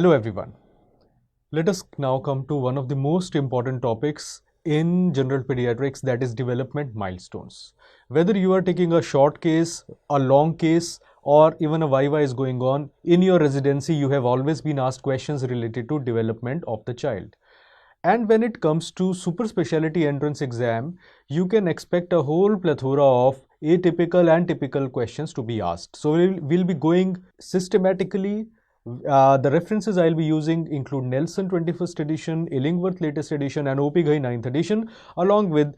Hello everyone. Let us now come to one of the most important topics in general pediatrics, that is development milestones. Whether you are taking a short case, a long case, or even a viva is going on, in your residency you have always been asked questions related to development of the child. And when it comes to super specialty entrance exam, you can expect a whole plethora of atypical and typical questions to be asked. So we'll be going systematically. The references I'll be using include Nelson 21st edition, Illingworth latest edition, and OP Ghai 9th edition, along with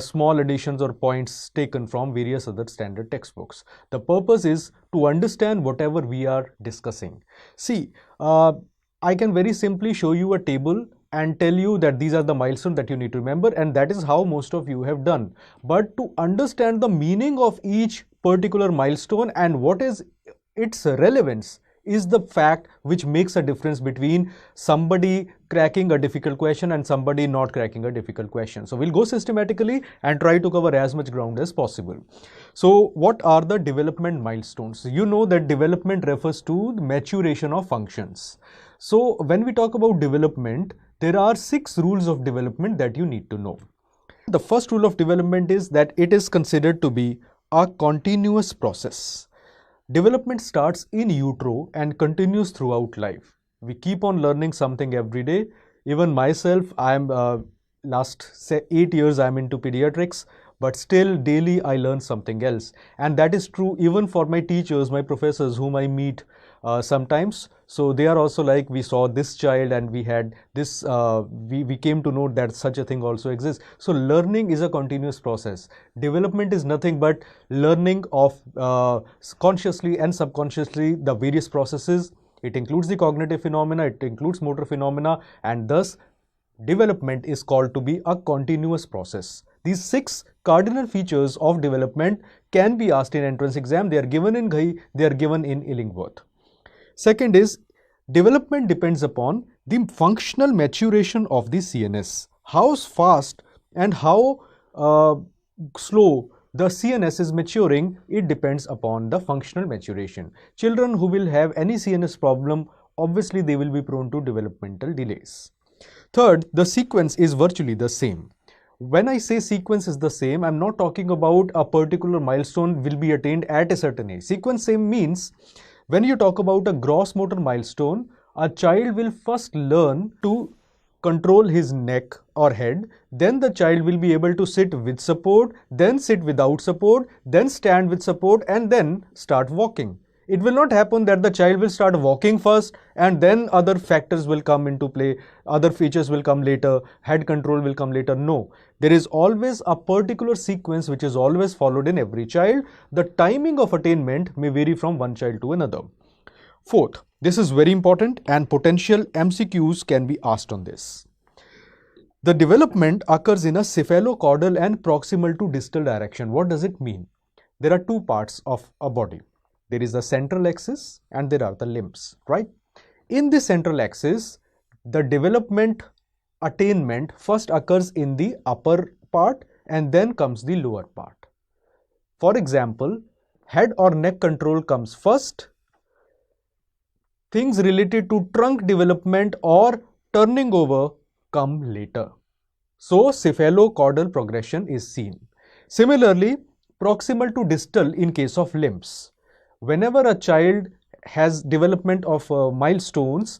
small additions or points taken from various other standard textbooks. The purpose is to understand whatever we are discussing. See, I can very simply show you a table and tell you that these are the milestones that you need to remember, and that is how most of you have done. But to understand the meaning of each particular milestone and what is its relevance is the fact which makes a difference between somebody cracking a difficult question and somebody not cracking a difficult question. So we'll go systematically and try to cover as much ground as possible. So what are the development milestones? You know that development refers to the maturation of functions. So when we talk about development, there are 6 rules of development that you need to know. The first rule of development is that it is considered to be a continuous process. Development starts in utero and continues throughout life. We keep on learning something every day. Even myself, I am last 8 years I am into pediatrics, but still daily I learn something else. And that is true even for my teachers, my professors whom I meet sometimes. So they are also like, we saw this child and we had this, we came to know that such a thing also exists. So learning is a continuous process. Development is nothing but learning of consciously and subconsciously the various processes. It includes the cognitive phenomena, it includes motor phenomena, and thus development is called to be a continuous process. These 6 cardinal features of development can be asked in entrance exam. They are given in Ghai, they are given in Illingworth. Second is, development depends upon the functional maturation of the CNS. How fast and how slow the CNS is maturing, it depends upon the functional maturation. Children who will have any CNS problem, obviously they will be prone to developmental delays. Third, the sequence is virtually the same. When I say sequence is the same, I'm not talking about a particular milestone will be attained at a certain age. Sequence same means when you talk about a gross motor milestone, a child will first learn to control his neck or head, then the child will be able to sit with support, then sit without support, then stand with support, and then start walking. It will not happen that the child will start walking first and then other factors will come into play, other features will come later, head control will come later. No, there is always a particular sequence which is always followed in every child. The timing of attainment may vary from one child to another. Fourth, this is very important and potential MCQs can be asked on this. The development occurs in a cephalocaudal and proximal to distal direction. What does it mean? There are 2 parts of a body. There is the central axis and there are the limbs, right? In the central axis, the development attainment first occurs in the upper part and then comes the lower part. For example, head or neck control comes first. Things related to trunk development or turning over come later. So cephalocaudal progression is seen. Similarly, proximal to distal in case of limbs. Whenever a child has development of milestones,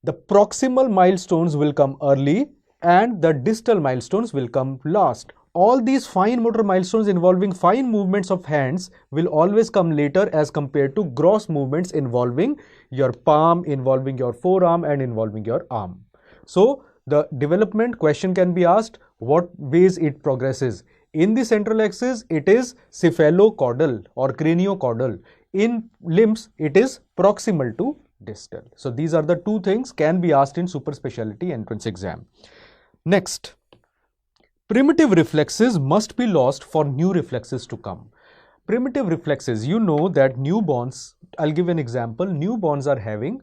the proximal milestones will come early and the distal milestones will come last. All these fine motor milestones involving fine movements of hands will always come later as compared to gross movements involving your palm, involving your forearm, and involving your arm. So the development question can be asked, what ways it progresses. In the central axis, it is cephalocaudal or craniocaudal. In limbs, it is proximal to distal. So these are the 2 things can be asked in super specialty entrance exam. Next, primitive reflexes must be lost for new reflexes to come. Primitive reflexes, you know that newborns, I'll give an example, newborns are having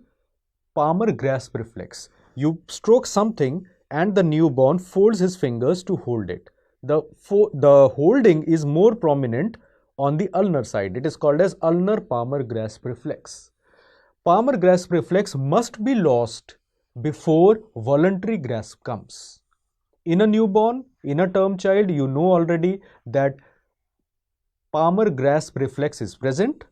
palmar grasp reflex. You stroke something and the newborn folds his fingers to hold it. The holding is more prominent on the ulnar side. It is called as ulnar palmar grasp reflex. palmar grasp reflex must be lost before voluntary grasp comes. In a newborn, in a term child, you know already that palmar grasp reflex is present.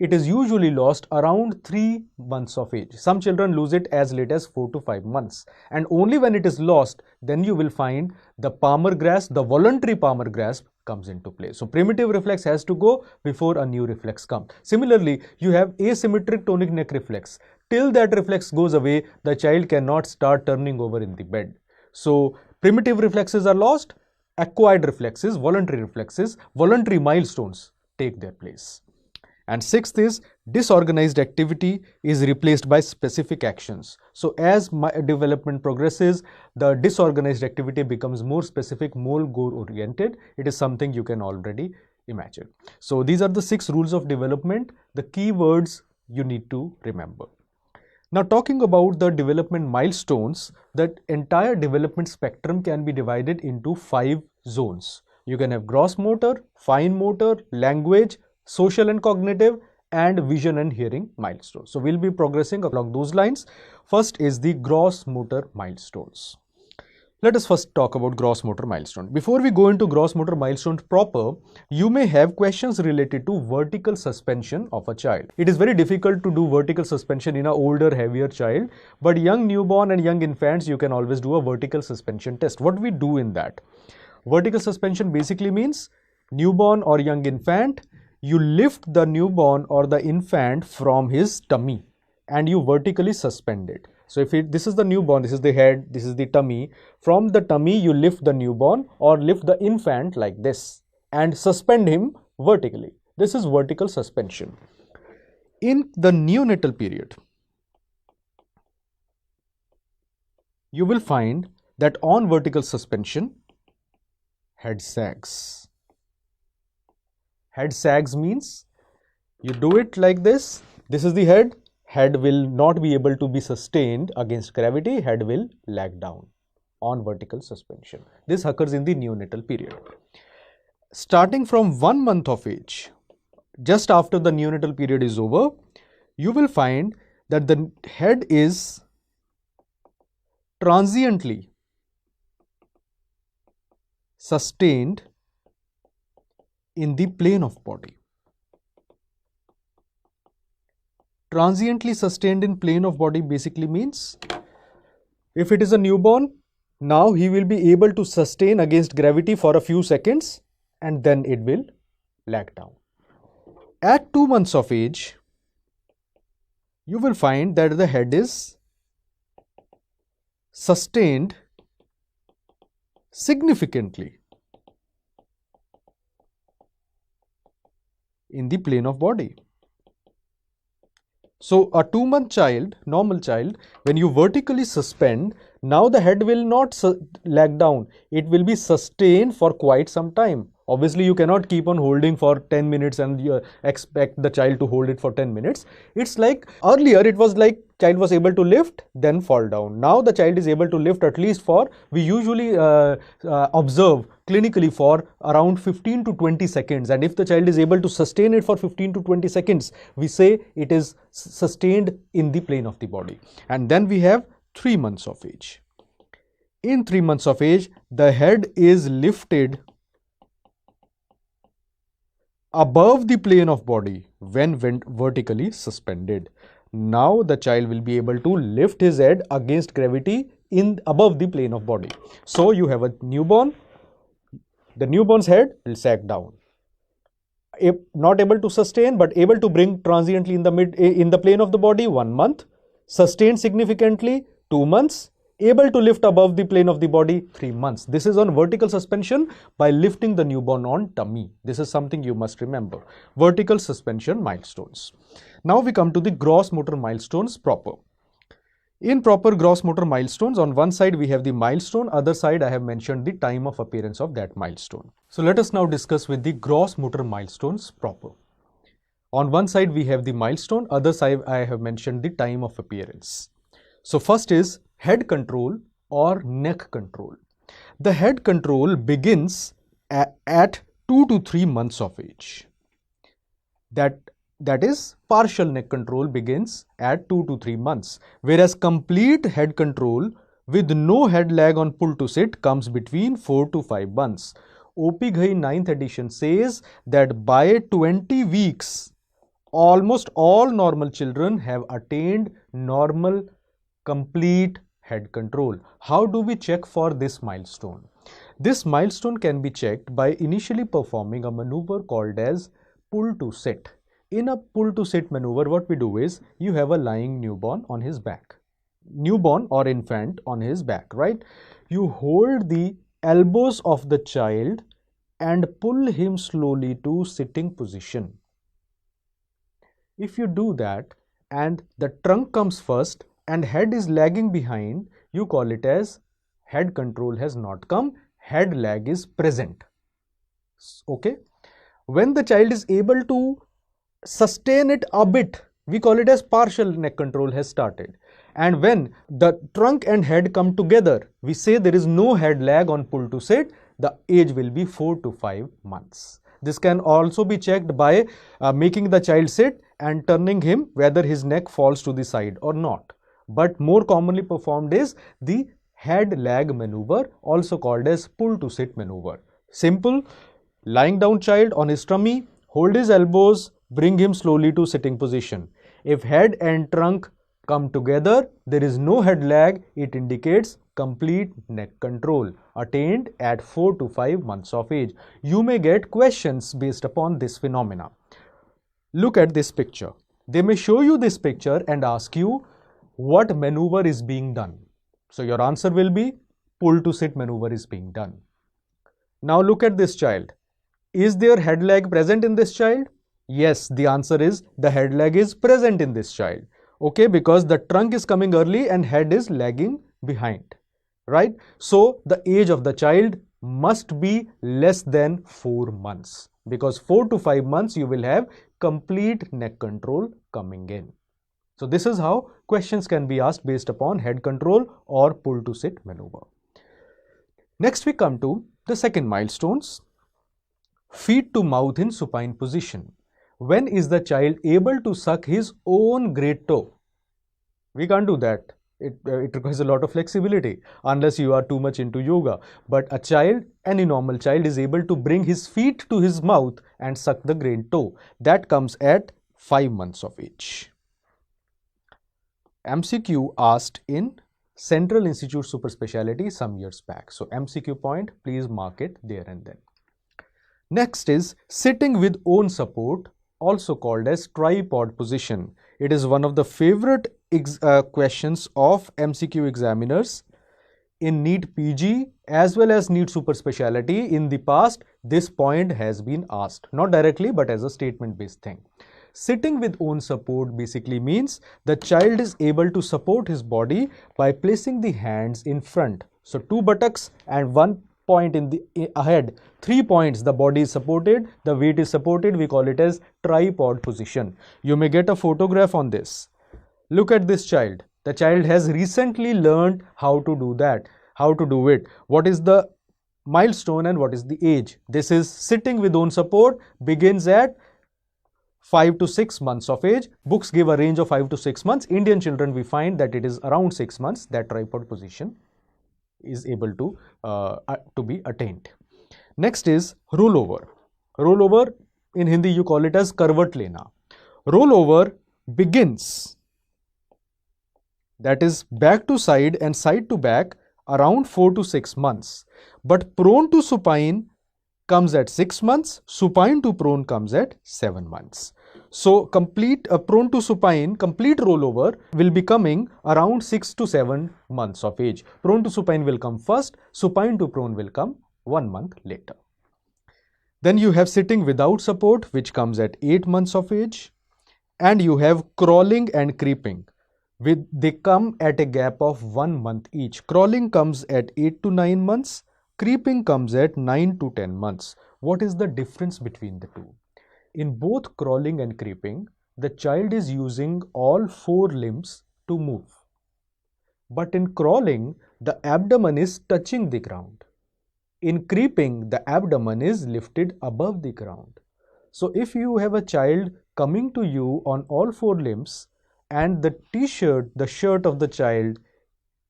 It is usually lost around 3 months of age. Some children lose it as late as 4 to 5 months. And only when it is lost, then you will find the palmar grasp, the voluntary palmar grasp comes into play. So primitive reflex has to go before a new reflex comes. Similarly, you have asymmetric tonic neck reflex. Till that reflex goes away, the child cannot start turning over in the bed. So primitive reflexes are lost, acquired reflexes, voluntary milestones take their place. And sixth is disorganized activity is replaced by specific actions. So as development progresses, the disorganized activity becomes more specific, more goal oriented. It is something you can already imagine. So these are the 6 rules of development, the key words you need to remember. Now talking about the development milestones, that entire development spectrum can be divided into 5 zones. You can have gross motor, fine motor, language, social and cognitive, and vision and hearing milestones. So we'll be progressing along those lines. First is the gross motor milestones. Let us first talk about gross motor milestone. Before we go into gross motor milestones proper, you may have questions related to vertical suspension of a child. It is very difficult to do vertical suspension in an older, heavier child, but young newborn and young infants, you can always do a vertical suspension test. What we do in that? Vertical suspension basically means newborn or young infant, you lift the newborn or the infant from his tummy and you vertically suspend it. So if this is the newborn, this is the head, this is the tummy. From the tummy, you lift the newborn or lift the infant like this and suspend him vertically. This is vertical suspension. In the neonatal period, you will find that on vertical suspension, head sags. Head sags means you do it like this. This is the head. Head will not be able to be sustained against gravity. Head will lag down on vertical suspension. This occurs in the neonatal period. Starting from 1 month of age, just after the neonatal period is over, you will find that the head is transiently sustained in the plane of body. Transiently sustained in plane of body basically means if it is a newborn, now he will be able to sustain against gravity for a few seconds and then it will lag down. At 2 months of age, you will find that the head is sustained significantly in the plane of body. So a 2-month child, normal child, when you vertically suspend, now the head will not lag down. It will be sustained for quite some time. Obviously, you cannot keep on holding for 10 minutes and you expect the child to hold it for 10 minutes. It's like earlier it was like child was able to lift, then fall down. Now the child is able to lift at least for, we usually observe clinically for around 15 to 20 seconds. And if the child is able to sustain it for 15 to 20 seconds, we say it is sustained in the plane of the body. And then we have 3 months of age. In 3 months of age, the head is lifted above the plane of body when vertically suspended. Now the child will be able to lift his head against gravity above the plane of body. So you have a newborn, the newborn's head will sag down. Not able to sustain but able to bring transiently in the plane of the body 1 month, sustained significantly 2 months, able to lift above the plane of the body 3 months. This is on vertical suspension by lifting the newborn on tummy. This is something you must remember. Vertical suspension milestones. Now we come to the gross motor milestones proper. In proper gross motor milestones, on one side we have the milestone, other side I have mentioned the time of appearance of that milestone. So let us now discuss with the gross motor milestones proper. On one side we have the milestone, other side I have mentioned the time of appearance. So first is head control or neck control. The head control begins at 2 to 3 months of age. That that is partial neck control begins at 2 to 3 months, whereas complete head control with no head lag on pull to sit comes between 4 to 5 months. OP Ghai 9th edition says that by 20 weeks, almost all normal children have attained normal complete head control. How do we check for this milestone? This milestone can be checked by initially performing a maneuver called as pull to sit. In a pull to sit maneuver, what we do is you have a lying newborn on his back. Newborn or infant on his back, right? You hold the elbows of the child and pull him slowly to sitting position. If you do that and the trunk comes first and head is lagging behind, you call it as head control has not come, head lag is present. Okay. When the child is able to sustain it a bit, we call it as partial neck control has started. And when the trunk and head come together, we say there is no head lag on pull to sit, the age will be 4 to 5 months. This can also be checked by making the child sit and turning him whether his neck falls to the side or not. But more commonly performed is the head lag maneuver, also called as pull to sit maneuver. Simple, lying down child on his tummy, hold his elbows, bring him slowly to sitting position. If head and trunk come together, there is no head lag, it indicates complete neck control attained at 4 to 5 months of age. You may get questions based upon this phenomena. Look at this picture. They may show you this picture and ask you what maneuver is being done. So your answer will be pull to sit maneuver is being done. Now look at this child. Is there head lag present in this child? Yes, the answer is the head lag is present in this child. Okay, because the trunk is coming early and head is lagging behind, right? So the age of the child must be less than 4 months, because 4 to 5 months you will have complete neck control coming in. So this is how questions can be asked based upon head control or pull to sit maneuver. Next we come to the second milestones, feet to mouth in supine position. When is the child able to suck his own great toe? We can't do that. It requires a lot of flexibility unless you are too much into yoga. But a child, any normal child, is able to bring his feet to his mouth and suck the great toe. That comes at 5 months of age. MCQ asked in Central Institute Super Speciality some years back. So MCQ point, please mark it there and then. Next is sitting with own support, also called as tripod position. It is one of the favorite questions of MCQ examiners in NEET PG as well as NEET Super Speciality. In the past, this point has been asked, not directly but as a statement based thing. Sitting with own support basically means the child is able to support his body by placing the hands in front. So 2 buttocks and 1 point in the ahead, 3 points, the body is supported, the weight is supported, we call it as tripod position. You may get a photograph on this. Look at this child. The child has recently learned how to do that, how to do it. What is the milestone and what is the age? This is sitting with own support, begins at 5 to 6 months of age. Books give a range of 5 to 6 months. Indian children, we find that it is around 6 months that tripod position is able to be attained. Next is rollover. Rollover, in Hindi you call it as karvat lena. Rollover begins, that is back to side and side to back, around 4 to 6 months. But prone to supine comes at 6 months, supine to prone comes at 7 months. So complete prone to supine, complete rollover will be coming around 6 to 7 months of age. Prone to supine will come first, supine to prone will come 1 month later. Then you have sitting without support, which comes at 8 months of age. And you have crawling and creeping. They come at a gap of 1 month each. Crawling comes at 8 to 9 months. Creeping comes at 9 to 10 months. What is the difference between the two? In both crawling and creeping, the child is using all 4 limbs to move. But in crawling, the abdomen is touching the ground. In creeping, the abdomen is lifted above the ground. So if you have a child coming to you on all four limbs and the t-shirt, the shirt of the child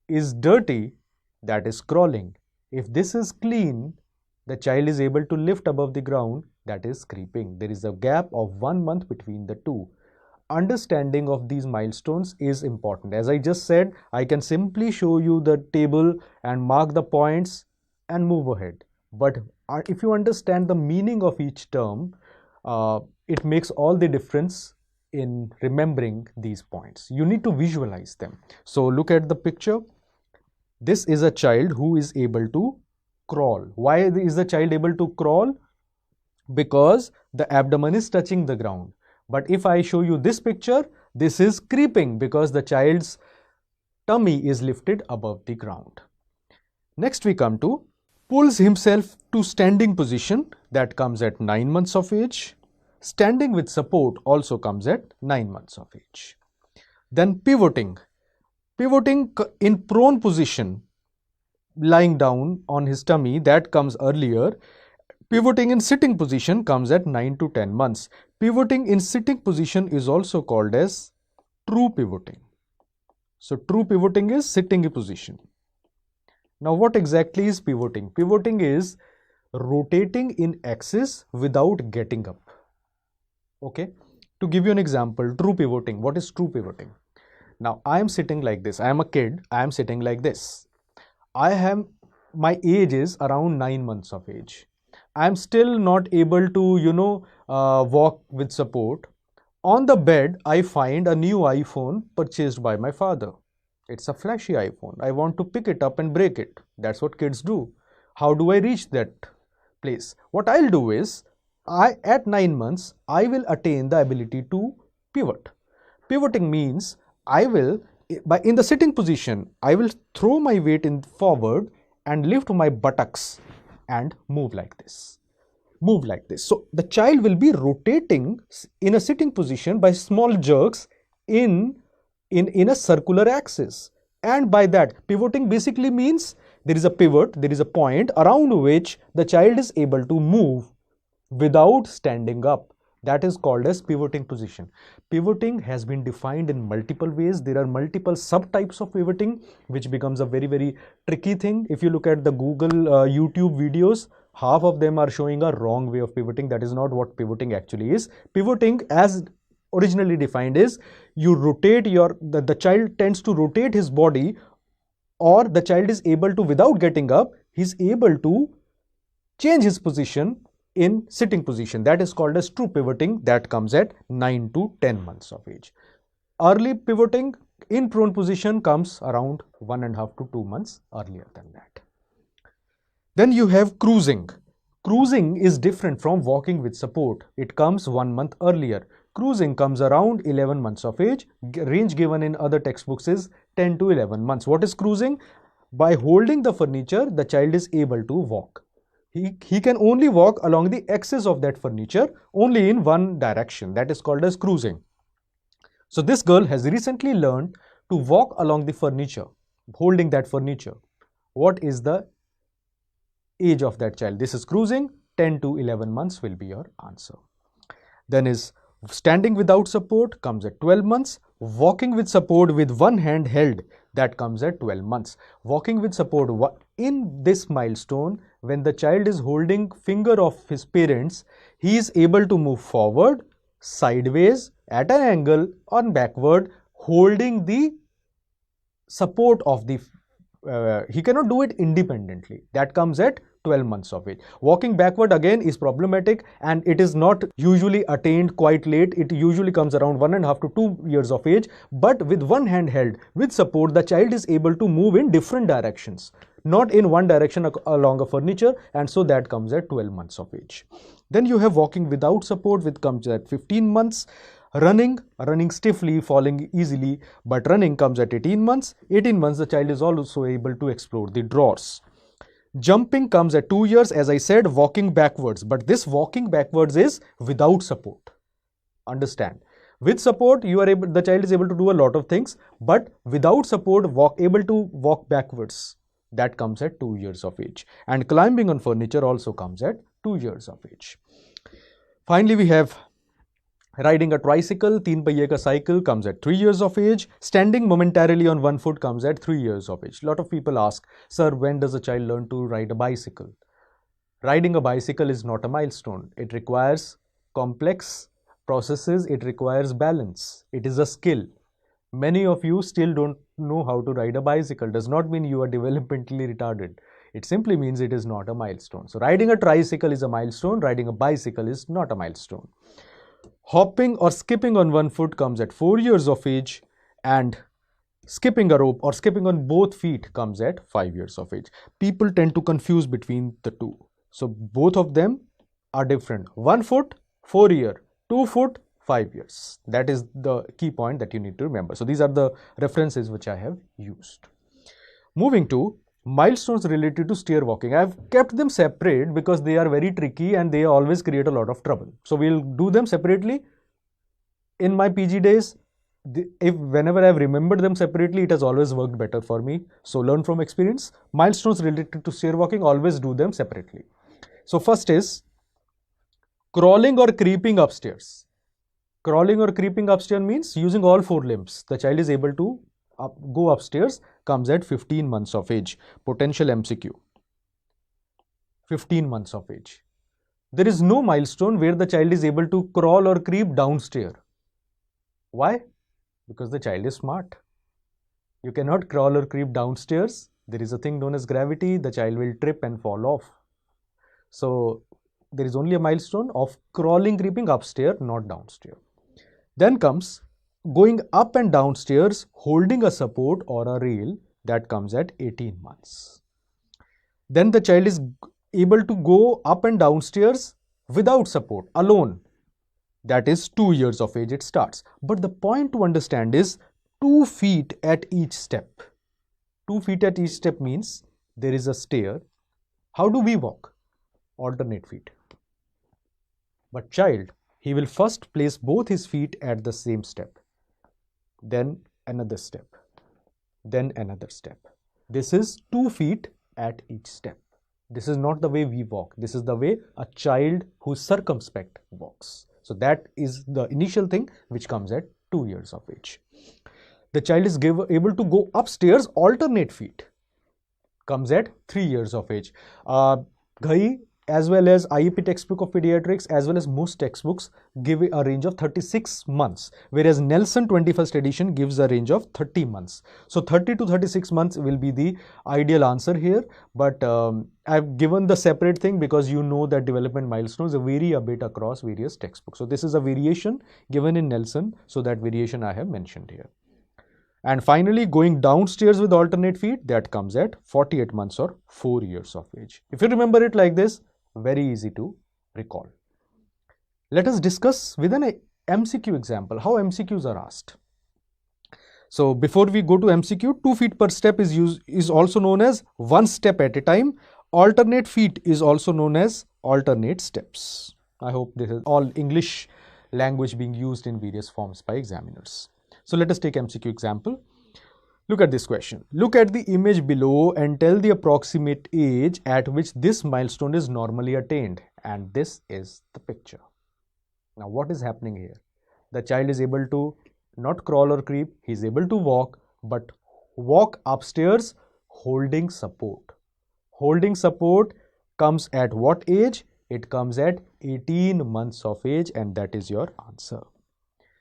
is dirty, that is crawling. If this is clean, the child is able to lift above the ground, that is creeping. There is a gap of 1 month between the two. Understanding of these milestones is important. As I just said, I can simply show you the table and mark the points and move ahead. But if you understand the meaning of each term, it makes all the difference in remembering these points. You need to visualize them. So look at the picture. This is a child who is able to crawl. Why is the child able to crawl? Because the abdomen is touching the ground. But if I show you this picture, this is creeping because the child's tummy is lifted above the ground. Next we come to pulls himself to standing position, that comes at 9 months of age. Standing with support also comes at 9 months of age. Then pivoting. Pivoting in prone position, lying down on his tummy, that comes earlier. Pivoting in sitting position comes at 9 to 10 months. Pivoting in sitting position is also called as true pivoting. So true pivoting is sitting position. Now what exactly is pivoting? Pivoting is rotating in axis without getting up. Okay. To give you an example, true pivoting. What is true pivoting? Now I am sitting like this. I am a kid. I am sitting like this. My age is around 9 months of age. I am still not able to, walk with support. On the bed, I find a new iPhone purchased by my father. It's a flashy iPhone. I want to pick it up and break it. That's what kids do. How do I reach that place? What I'll do is, at 9 months, I will attain the ability to pivot. Pivoting means in the sitting position, I will throw my weight forward and lift my buttocks and move like this. Move like this. So the child will be rotating in a sitting position by small jerks in a circular axis. And by that, pivoting basically means there is a pivot, there is a point around which the child is able to move without standing up. That is called as pivoting position. Pivoting has been defined in multiple ways. There are multiple subtypes of pivoting, which becomes a very, very tricky thing. If you look at the Google, YouTube videos, half of them are showing a wrong way of pivoting. That is not what pivoting actually is. Pivoting, as originally defined, is you rotate the child tends to rotate his body, or the child is able to, without getting up, he's able to change his position in sitting position. That is called as true pivoting. That comes at 9 to 10 months of age. Early pivoting in prone position comes around 1.5 to 2 months earlier than that. Then you have cruising. Cruising is different from walking with support. It comes 1 month earlier. Cruising comes around 11 months of age. Range given in other textbooks is 10 to 11 months. What is cruising? By holding the furniture, the child is able to walk. He can only walk along the axis of that furniture, only in one direction. That is called as cruising. So this girl has recently learned to walk along the furniture, holding that furniture. What is the age of that child? This is cruising. 10 to 11 months will be your answer. Then is standing without support, comes at 12 months. Walking with support with one hand held, that comes at 12 months. Walking with support, in this milestone, when the child is holding finger of his parents, he is able to move forward, sideways, at an angle, or backward, holding the support of the he cannot do it independently. That comes at 12 months of age. Walking backward again is problematic, and it is not usually attained quite late. It usually comes around 1.5 to 2 years of age. But with one hand held with support, the child is able to move in different directions, not in one direction along a furniture, and so that comes at 12 months of age. Then you have walking without support, which comes at 15 months. Running stiffly, falling easily, but running comes at 18 months. 18 months, the child is also able to explore the drawers. Jumping comes at 2 years, as I said, walking backwards. But this walking backwards is without support. Understand? With support, the child is able to do a lot of things, but without support, able to walk backwards. That comes at 2 years of age. And climbing on furniture also comes at 2 years of age. Finally, we have riding a tricycle, 3 पहिए का cycle comes at 3 years of age. Standing momentarily on one foot comes at 3 years of age. A lot of people ask, sir, when does a child learn to ride a bicycle? Riding a bicycle is not a milestone. It requires complex processes. It requires balance. It is a skill. Many of you still don't know how to ride a bicycle. Does not mean you are developmentally retarded. It simply means it is not a milestone. So riding a tricycle is a milestone. Riding a bicycle is not a milestone. Hopping or skipping on one foot comes at 4 years of age, and skipping a rope or skipping on both feet comes at 5 years of age. People tend to confuse between the two. So both of them are different. 1 foot, 4 year, 2 foot, 5 years. That is the key point that you need to remember. So these are the references which I have used. Moving to milestones related to stair walking. I have kept them separate because they are very tricky and they always create a lot of trouble. So we'll do them separately. In my PG days, whenever I've remembered them separately, it has always worked better for me. So learn from experience. Milestones related to stair walking, always do them separately. So first is crawling or creeping upstairs. Crawling or creeping upstairs means using all 4 limbs. The child is able to go upstairs, comes at 15 months of age. Potential MCQ. 15 months of age. There is no milestone where the child is able to crawl or creep downstairs. Why? Because the child is smart. You cannot crawl or creep downstairs. There is a thing known as gravity. The child will trip and fall off. So there is only a milestone of crawling, creeping upstairs, not downstairs. Then comes going up and downstairs, holding a support or a rail. That comes at 18 months. Then the child is able to go up and downstairs without support, alone. That is 2 years of age it starts. But the point to understand is 2 feet at each step. 2 feet at each step means there is a stair. How do we walk? Alternate feet. But child, he will first place both his feet at the same step. Then another step. Then another step. This is 2 feet at each step. This is not the way we walk. This is the way a child who is circumspect walks. So that is the initial thing which comes at 2 years of age. The child is able to go upstairs alternate feet. Comes at 3 years of age. Ghai as well as IEP textbook of pediatrics as well as most textbooks give a range of 36 months. Whereas Nelson 21st edition gives a range of 30 months. So 30 to 36 months will be the ideal answer here. But I've given the separate thing because you know that development milestones vary a bit across various textbooks. So this is a variation given in Nelson. So that variation I have mentioned here. And finally, going downstairs with alternate feet, that comes at 48 months or 4 years of age. If you remember it like this, very easy to recall. Let us discuss with an MCQ example, how MCQs are asked. So before we go to MCQ, 2 feet per step is also known as 1 step at a time. Alternate feet is also known as alternate steps. I hope this is all English language being used in various forms by examiners. So let us take MCQ example. Look at this question. Look at the image below and tell the approximate age at which this milestone is normally attained. And this is the picture. Now what is happening here? The child is able to not crawl or creep. He is able to walk, but walk upstairs holding support. Holding support comes at what age? It comes at 18 months of age, and that is your answer.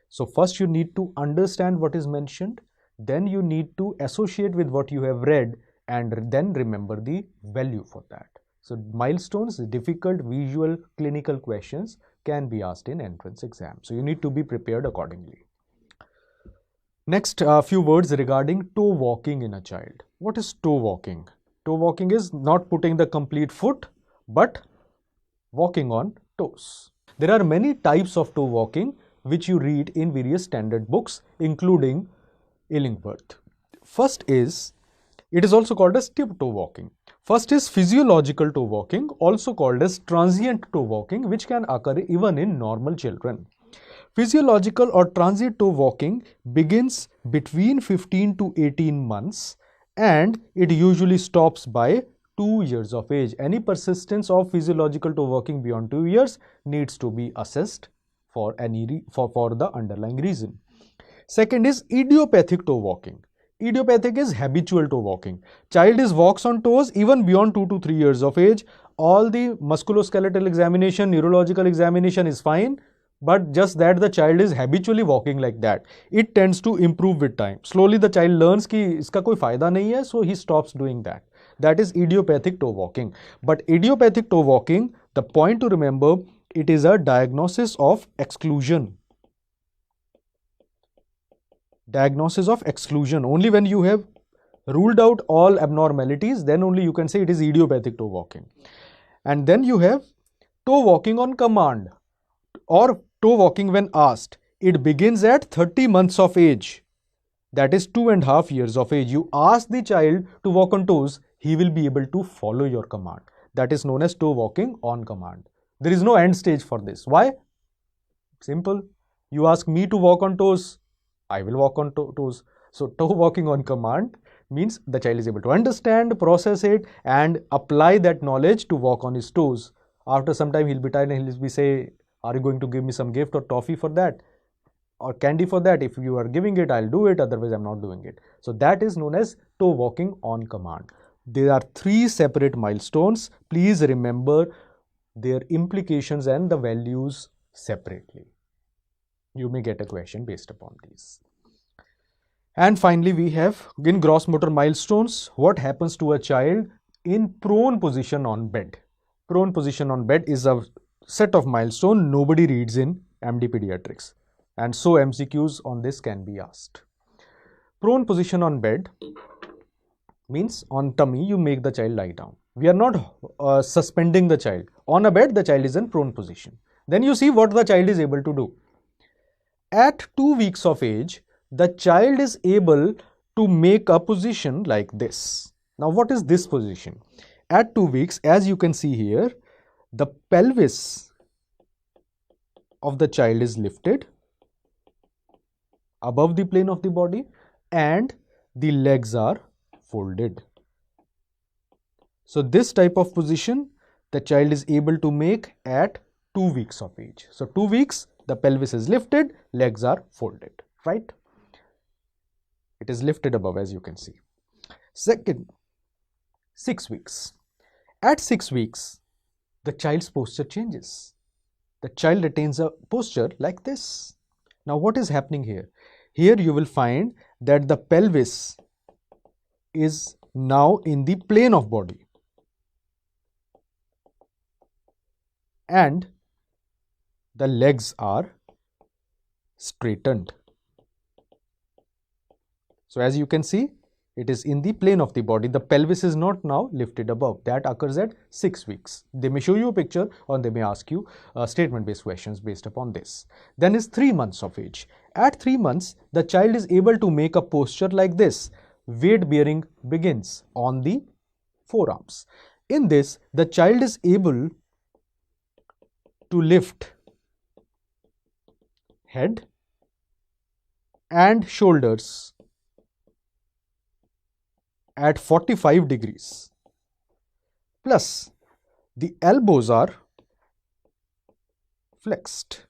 So first you need to understand what is mentioned. Then you need to associate with what you have read and then remember the value for that. So milestones, difficult visual clinical questions can be asked in entrance exam. So you need to be prepared accordingly. Next, a few words regarding toe walking in a child. What is toe walking? Toe walking is not putting the complete foot but walking on toes. There are many types of toe walking which you read in various standard books including Illingworth. First is, it is also called as tiptoe walking. First is physiological toe walking, also called as transient toe walking, which can occur even in normal children. Physiological or transient toe walking begins between 15 to 18 months and it usually stops by 2 years of age. Any persistence of physiological toe walking beyond 2 years needs to be assessed for the underlying reason. Second is idiopathic toe walking. Idiopathic is habitual toe walking. Child walks on toes even beyond 2 to 3 years of age. All the musculoskeletal examination, neurological examination is fine, but just that the child is habitually walking like that. It tends to improve with time. Slowly the child learns कि इसका कोई फायदा नहीं है, so he stops doing that. That is idiopathic toe walking. But idiopathic toe walking, the point to remember, it is a diagnosis of exclusion. Diagnosis of exclusion. Only when you have ruled out all abnormalities, then only you can say it is idiopathic toe walking. And then you have toe walking on command or toe walking when asked. It begins at 30 months of age. That is 2.5 years of age. You ask the child to walk on toes, he will be able to follow your command. That is known as toe walking on command. There is no end stage for this. Why? Simple. You ask me to walk on toes, I will walk on toes. So toe walking on command means the child is able to understand, process it, and apply that knowledge to walk on his toes. After some time, he'll be tired and he'll be say, are you going to give me some gift or toffee for that? Or candy for that? If you are giving it, I'll do it. Otherwise, I'm not doing it. So that is known as toe walking on command. There are 3 separate milestones. Please remember their implications and the values separately. You may get a question based upon these. And finally, we have in gross motor milestones, what happens to a child in prone position on bed. Prone position on bed is a set of milestones nobody reads in MD Pediatrics. And so MCQs on this can be asked. Prone position on bed means on tummy you make the child lie down. We are not suspending the child. On a bed, the child is in prone position. Then you see what the child is able to do. At 2 weeks of age, the child is able to make a position like this. Now, what is this position? At 2 weeks, as you can see here, the pelvis of the child is lifted above the plane of the body and the legs are folded. So, this type of position the child is able to make at 2 weeks of age. So, 2 weeks, the pelvis is lifted, legs are folded, right? It is lifted above, as you can see. Second, 6 weeks. At 6 weeks, the child's posture changes. The child retains a posture like this. Now, what is happening here? Here you will find that the pelvis is now in the plane of body. And the legs are straightened. So, as you can see, it is in the plane of the body. The pelvis is not now lifted above. That occurs at 6 weeks. They may show you a picture or they may ask you statement-based questions based upon this. Then is 3 months of age. At 3 months, the child is able to make a posture like this. Weight bearing begins on the forearms. In this, the child is able to lift head and shoulders at 45 degrees. Plus, the elbows are flexed.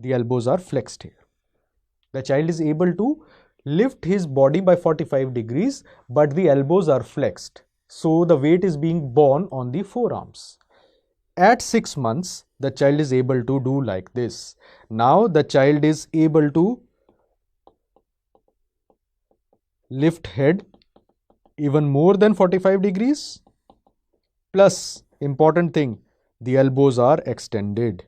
The elbows are flexed here. The child is able to lift his body by 45 degrees, but the elbows are flexed. So, the weight is being borne on the forearms. At 6 months, the child is able to do like this. Now, the child is able to lift head even more than 45 degrees. Plus, important thing, the elbows are extended.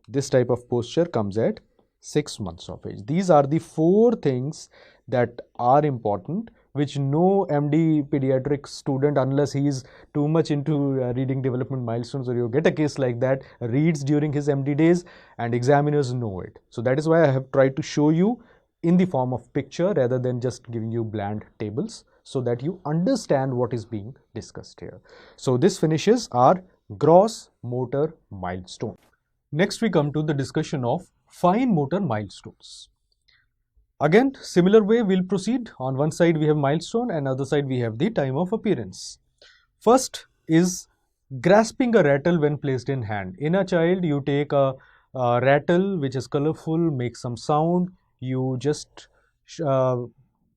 This type of posture comes at 6 months of age. These are the 4 things that are important, which no MD pediatric student, unless he is too much into reading development milestones, or you get a case like that, reads during his MD days, and examiners know it. So that is why I have tried to show you in the form of picture rather than just giving you bland tables, so that you understand what is being discussed here. So this finishes our gross motor milestone. Next we come to the discussion of fine motor milestones. Again, similar way we'll proceed. On one side we have milestone and other side we have the time of appearance. First is grasping a rattle when placed in hand. In a child, you take a rattle which is colorful, make some sound, you just uh,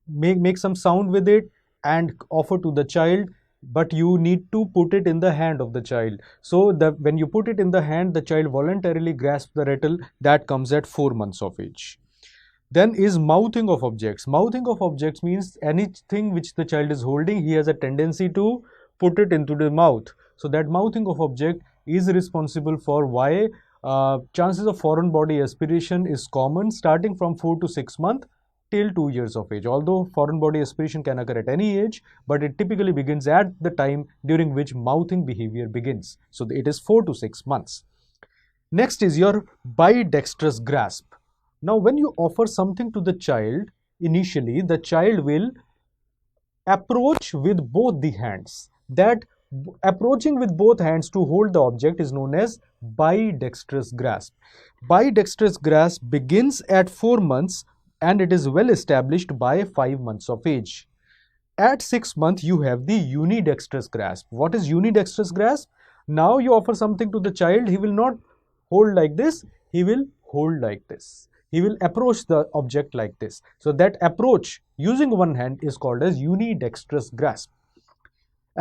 make some sound with it and offer to the child, but you need to put it in the hand of the child. So when you put it in the hand, the child voluntarily grasps the rattle. That comes at 4 months of age. Then is mouthing of objects. Mouthing of objects means anything which the child is holding, he has a tendency to put it into the mouth. So that mouthing of object is responsible for why chances of foreign body aspiration is common starting from 4 to 6 months till 2 years of age. Although foreign body aspiration can occur at any age, but it typically begins at the time during which mouthing behavior begins. So it is 4 to 6 months. Next is your bidextrous grasp. Now, when you offer something to the child, initially the child will approach with both the hands. That approaching with both hands to hold the object is known as bidextrous grasp. Bidextrous grasp begins at 4 months and it is well established by 5 months of age. At 6 months, you have the unidextrous grasp. What is unidextrous grasp? Now you offer something to the child, he will not hold like this, he will hold like this. He will approach the object like this. So that approach using one hand is called as unidextrous grasp.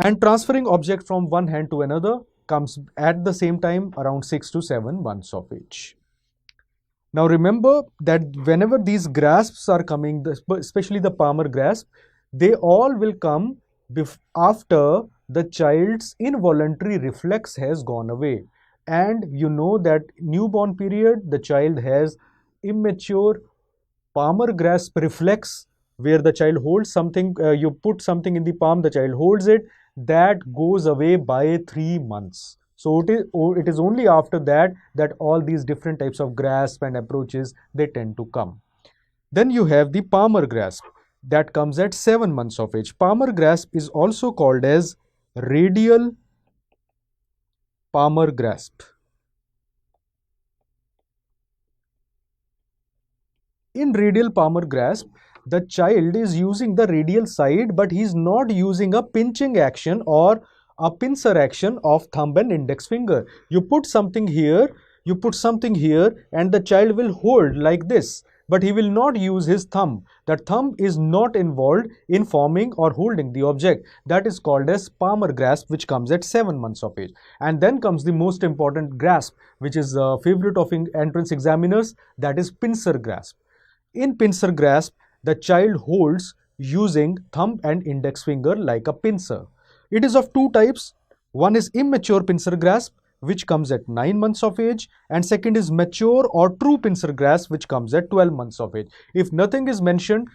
And transferring object from one hand to another comes at the same time around 6 to 7 months of age. Now remember that whenever these grasps are coming, especially the palmar grasp, they all will come after the child's involuntary reflex has gone away. And you know that newborn period, the child has immature palmar grasp reflex where the child holds something, you put something in the palm, the child holds it, that goes away by 3 months. So it is only after that that all these different types of grasp and approaches, they tend to come. Then you have the palmar grasp that comes at 7 months of age. Palmar grasp is also called as radial palmar grasp. In radial palmar grasp, the child is using the radial side, but he is not using a pinching action or a pincer action of thumb and index finger. You put something here, you put something here, and the child will hold like this, but he will not use his thumb. That thumb is not involved in forming or holding the object. That is called as palmar grasp, which comes at 7 months of age. And then comes the most important grasp, which is a favorite of entrance examiners, that is pincer grasp. In pincer grasp, the child holds using thumb and index finger like a pincer. It is of two types. One is immature pincer grasp, which comes at 9 months of age, and second is mature or true pincer grasp, which comes at 12 months of age. If nothing is mentioned,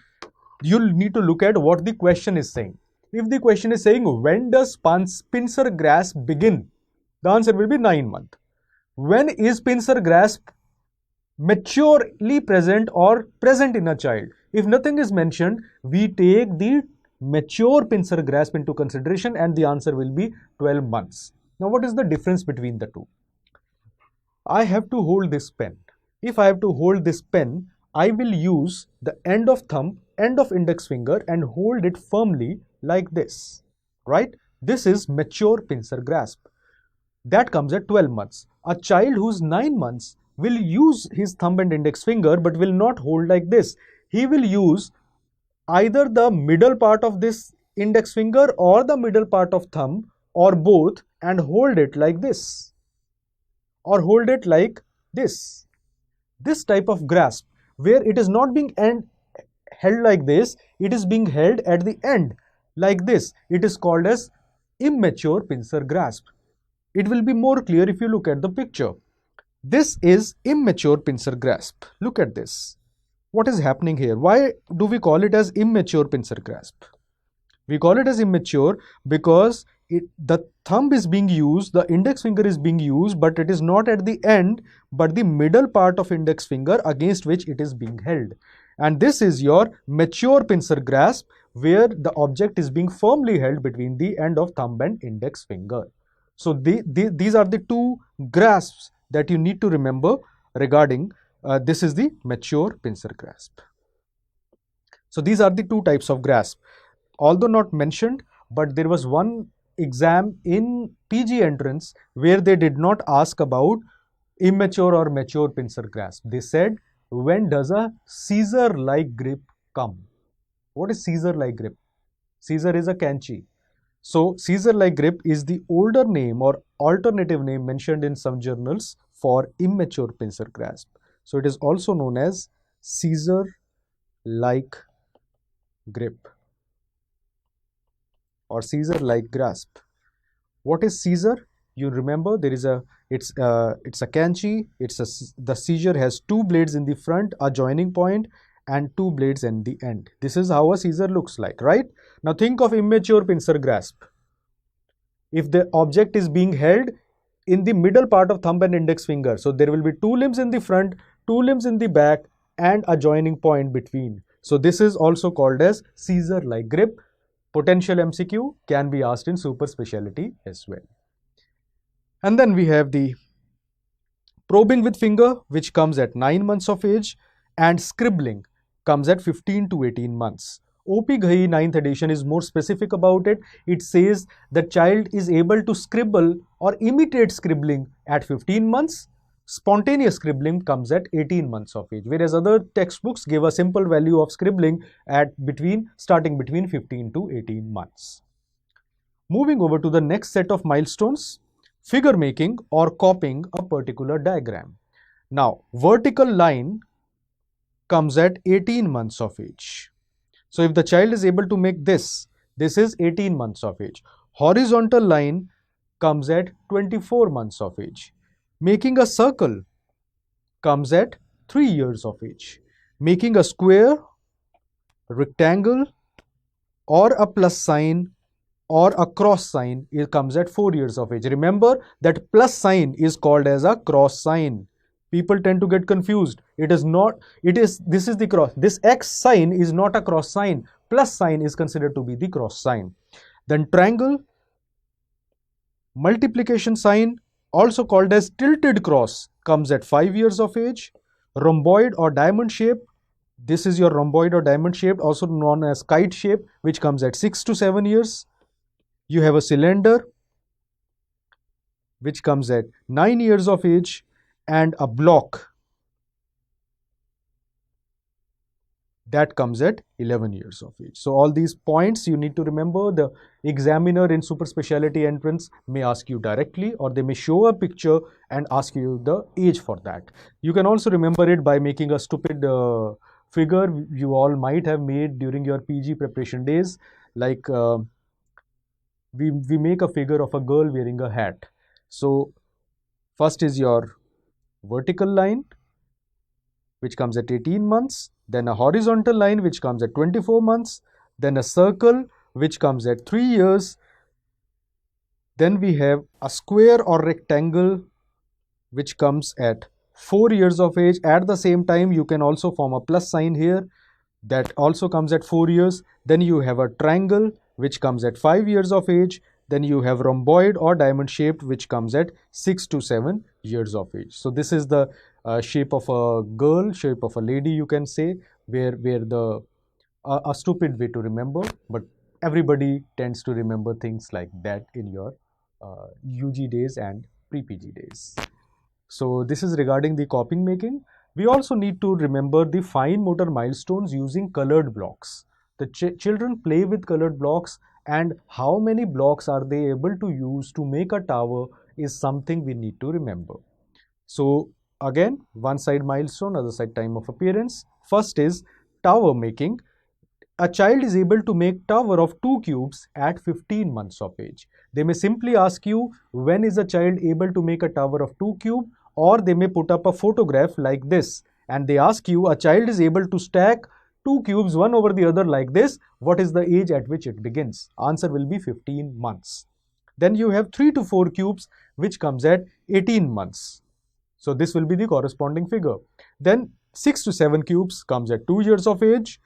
you'll need to look at what the question is saying. If the question is saying, when does pincer grasp begin? The answer will be 9 months. When is pincer grasp maturely present or present in a child? If nothing is mentioned, we take the mature pincer grasp into consideration and the answer will be 12 months. Now, what is the difference between the two? I have to hold this pen. If I have to hold this pen, I will use the end of thumb, end of index finger and hold it firmly like this, right? This is mature pincer grasp. That comes at 12 months. A child who's 9 months will use his thumb and index finger but will not hold like this. He will use either the middle part of this index finger or the middle part of thumb or both and hold it like this or hold it like this. This type of grasp where it is not being held like this, it is being held at the end like this. It is called as immature pincer grasp. It will be more clear if you look at the picture. This is immature pincer grasp. Look at this. What is happening here? Why do we call it as immature pincer grasp? We call it as immature because the thumb is being used, the index finger is being used, but it is not at the end, but the middle part of index finger against which it is being held. And this is your mature pincer grasp where the object is being firmly held between the end of thumb and index finger. So these are the two grasps that you need to remember regarding this is the mature pincer grasp. So these are the two types of grasp. Although not mentioned, but there was one exam in PG entrance where they did not ask about immature or mature pincer grasp. They said, when does a Caesar like grip come? What is Caesar like grip? Caesar is a canchi. So Caesar like grip is the older name or alternative name mentioned in some journals for immature pincer grasp. So it is also known as Caesar like grip or Caesar like grasp. What is Caesar? You remember there is a it's a canchi. The Caesar has two blades in the front, a joining point, and two blades in the end. This is how a Caesar looks like, right? Now think of immature pincer grasp. If the object is being held in the middle part of thumb and index finger, so there will be two limbs in the front, two limbs in the back, and a joining point between. So this is also called as Caesar like grip. Potential MCQ can be asked in super specialty as well. And then we have the probing with finger, which comes at 9 months of age, and scribbling comes at 15 to 18 months. OP Ghai 9th edition is more specific about it. It says the child is able to scribble or imitate scribbling at 15 months. Spontaneous scribbling comes at 18 months of age, whereas other textbooks give a simple value of scribbling at starting between 15 to 18 months. Moving over to the next set of milestones, figure making or copying a particular diagram. Now, vertical line comes at 18 months of age. So if the child is able to make this is 18 months of age. Horizontal line comes at 24 months of age. Making a circle comes at 3 years of age. Making a square, rectangle, or a plus sign or a cross sign, it comes at 4 years of age. Remember that plus sign is called as a cross sign. People tend to get confused. It is not, this is the cross. This X sign is not a cross sign. Plus sign is considered to be the cross sign. Then triangle, multiplication sign, also called as tilted cross, comes at 5 years of age. Rhomboid or diamond shape, this is your rhomboid or diamond shape, also known as kite shape, which comes at 6 to 7 years. You have a cylinder, which comes at 9 years of age, and a block, that comes at 11 years of age. So all these points you need to remember. The examiner in super specialty entrance may ask you directly, or they may show a picture and ask you the age for that. You can also remember it by making a stupid figure you all might have made during your PG preparation days. Like we make a figure of a girl wearing a hat. So first is your vertical line, which comes at 18 months, then a horizontal line, which comes at 24 months, then a circle, which comes at 3 years, then we have a square or rectangle, which comes at 4 years of age. At the same time, you can also form a plus sign here, that also comes at 4 years. Then you have a triangle, which comes at 5 years of age. Then you have rhomboid or diamond shaped, which comes at 6 to 7 years of age. So this is the shape of a girl, shape of a lady, you can say, where the a stupid way to remember, but everybody tends to remember things like that in your UG days and pre-PG days. So this is regarding the copying making. We also need to remember the fine motor milestones using colored blocks. The children play with colored blocks, and how many blocks are they able to use to make a tower is something we need to remember. So again, one side milestone, other side time of appearance. First is tower making. A child is able to make tower of 2 cubes at 15 months of age. They may simply ask you, when is a child able to make a tower of 2 cube, or they may put up a photograph like this and they ask you, a child is able to stack 2 cubes one over the other like this, what is the age at which it begins? Answer will be 15 months. Then you have 3 to 4 cubes, which comes at 18 months. So this will be the corresponding figure. Then 6 to 7 cubes comes at 2 years of age.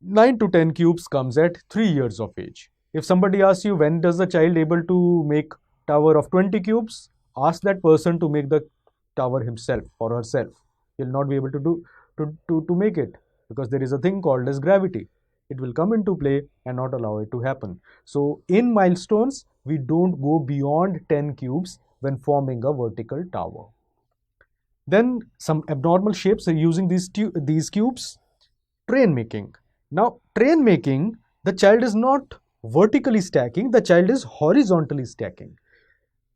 9 to 10 cubes comes at 3 years of age. If somebody asks you, when does the child able to make tower of 20 cubes, ask that person to make the tower himself or herself. He'll not be able to make it. because there is a thing called as gravity. It will come into play and not allow it to happen. So in milestones, we don't go beyond 10 cubes when forming a vertical tower. Then some abnormal shapes are using these cubes. Train making. Now, train making, the child is not vertically stacking, the child is horizontally stacking.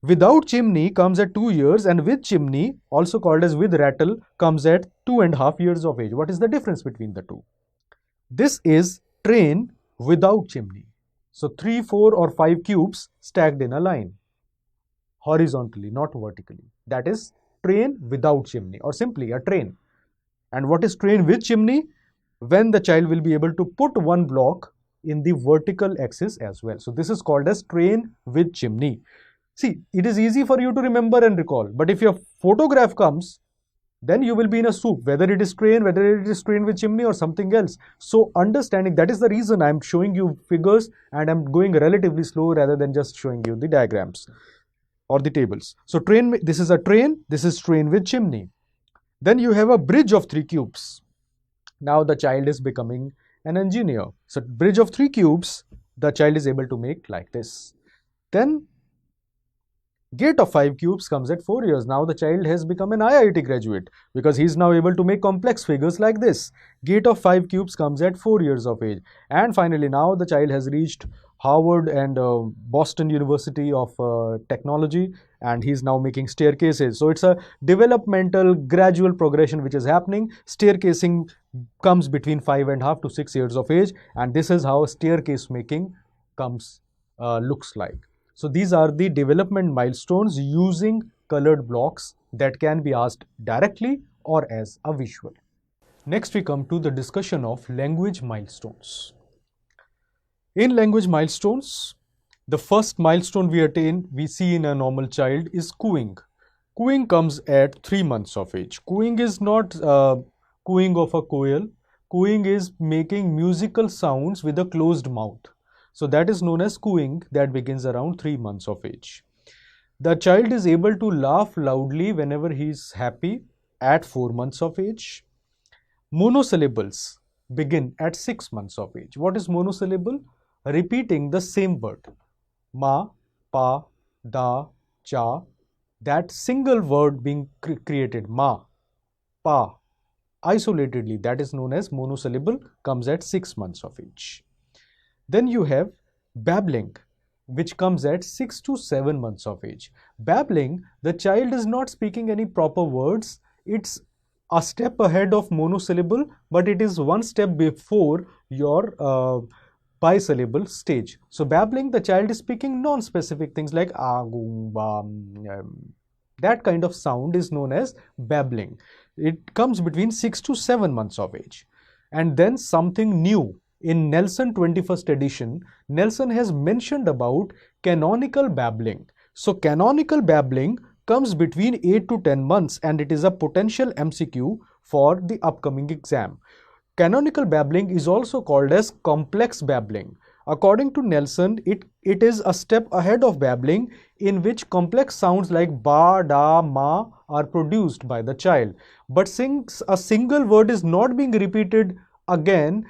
Without chimney comes at 2 years, and with chimney, also called as with rattle, comes at 2.5 years of age. What is the difference between the two? This is train without chimney. So 3, 4 or 5 cubes stacked in a line, horizontally, not vertically. That is train without chimney, or simply a train. And what is train with chimney? When the child will be able to put one block in the vertical axis as well. So this is called as train with chimney. See, it is easy for you to remember and recall, but if your photograph comes, then you will be in a soup, whether it is train, whether it is train with chimney or something else. So understanding, that is the reason I am showing you figures and I am going relatively slow rather than just showing you the diagrams or the tables. So train, this is a train, this is train with chimney. Then you have a bridge of 3 cubes. Now the child is becoming an engineer. So bridge of 3 cubes, the child is able to make like this. Then gate of 5 cubes comes at 4 years. Now the child has become an IIT graduate because he is now able to make complex figures like this. Gate of 5 cubes comes at 4 years of age. And finally now the child has reached Harvard and Boston University of Technology, and he's now making staircases. So it's a developmental gradual progression which is happening. Staircasing comes between 5.5 to 6 years of age, and this is how staircase making looks like. So these are the development milestones using colored blocks that can be asked directly or as a visual. Next we come to the discussion of language milestones. In language milestones, the first milestone we see in a normal child is cooing. Cooing comes at 3 months of age. Cooing is not cooing of a quail. Cooing is making musical sounds with a closed mouth. So that is known as cooing, that begins around 3 months of age. The child is able to laugh loudly whenever he is happy at 4 months of age. Monosyllables begin at 6 months of age. What is monosyllable? Repeating the same word. Ma, pa, da, cha. That single word being created. Ma, pa. Isolatedly, that is known as monosyllable, comes at 6 months of age. Then you have babbling, which comes at 6 to 7 months of age. Babbling, the child is not speaking any proper words. It's a step ahead of monosyllable, but it is one step before your bisyllable stage. So babbling, the child is speaking non-specific things like agum, bam, that kind of sound is known as babbling. It comes between 6 to 7 months of age. And then something new. In Nelson 21st edition, Nelson has mentioned about canonical babbling. So canonical babbling comes between 8 to 10 months, and it is a potential MCQ for the upcoming exam. Canonical babbling is also called as complex babbling. According to Nelson, it is a step ahead of babbling, in which complex sounds like ba, da, ma are produced by the child. But since a single word is not being repeated again,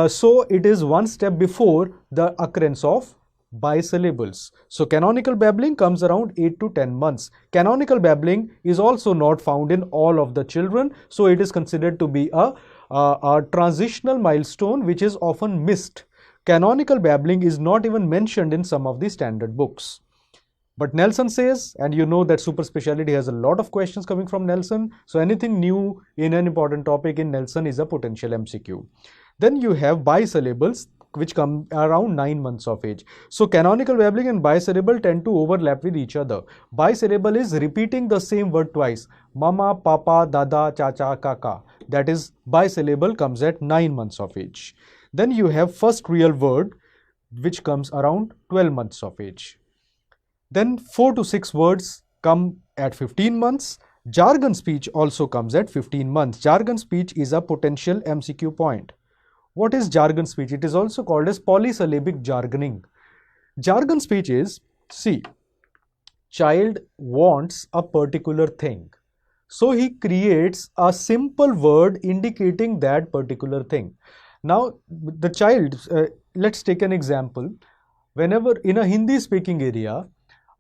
so it is one step before the occurrence of bisyllables. So canonical babbling comes around 8 to 10 months. Canonical babbling is also not found in all of the children, so it is considered to be a transitional milestone which is often missed. Canonical babbling is not even mentioned in some of the standard books. But Nelson says, and you know that super speciality has a lot of questions coming from Nelson, so anything new in an important topic in Nelson is a potential MCQ. Then you have bisyllables, which come around 9 months of age. So canonical babbling and bisyllable tend to overlap with each other. Bisyllable is repeating the same word twice. Mama, papa, dada, chacha, kaka. That is bisyllable, comes at 9 months of age. Then you have first real word, which comes around 12 months of age. Then 4 to 6 words come at 15 months. Jargon speech also comes at 15 months. Jargon speech is a potential MCQ point. What is jargon speech? It is also called as polysyllabic jargoning. Jargon speech is, see, child wants a particular thing. So he creates a simple word indicating that particular thing. Now, the child, let's take an example. Whenever in a Hindi speaking area,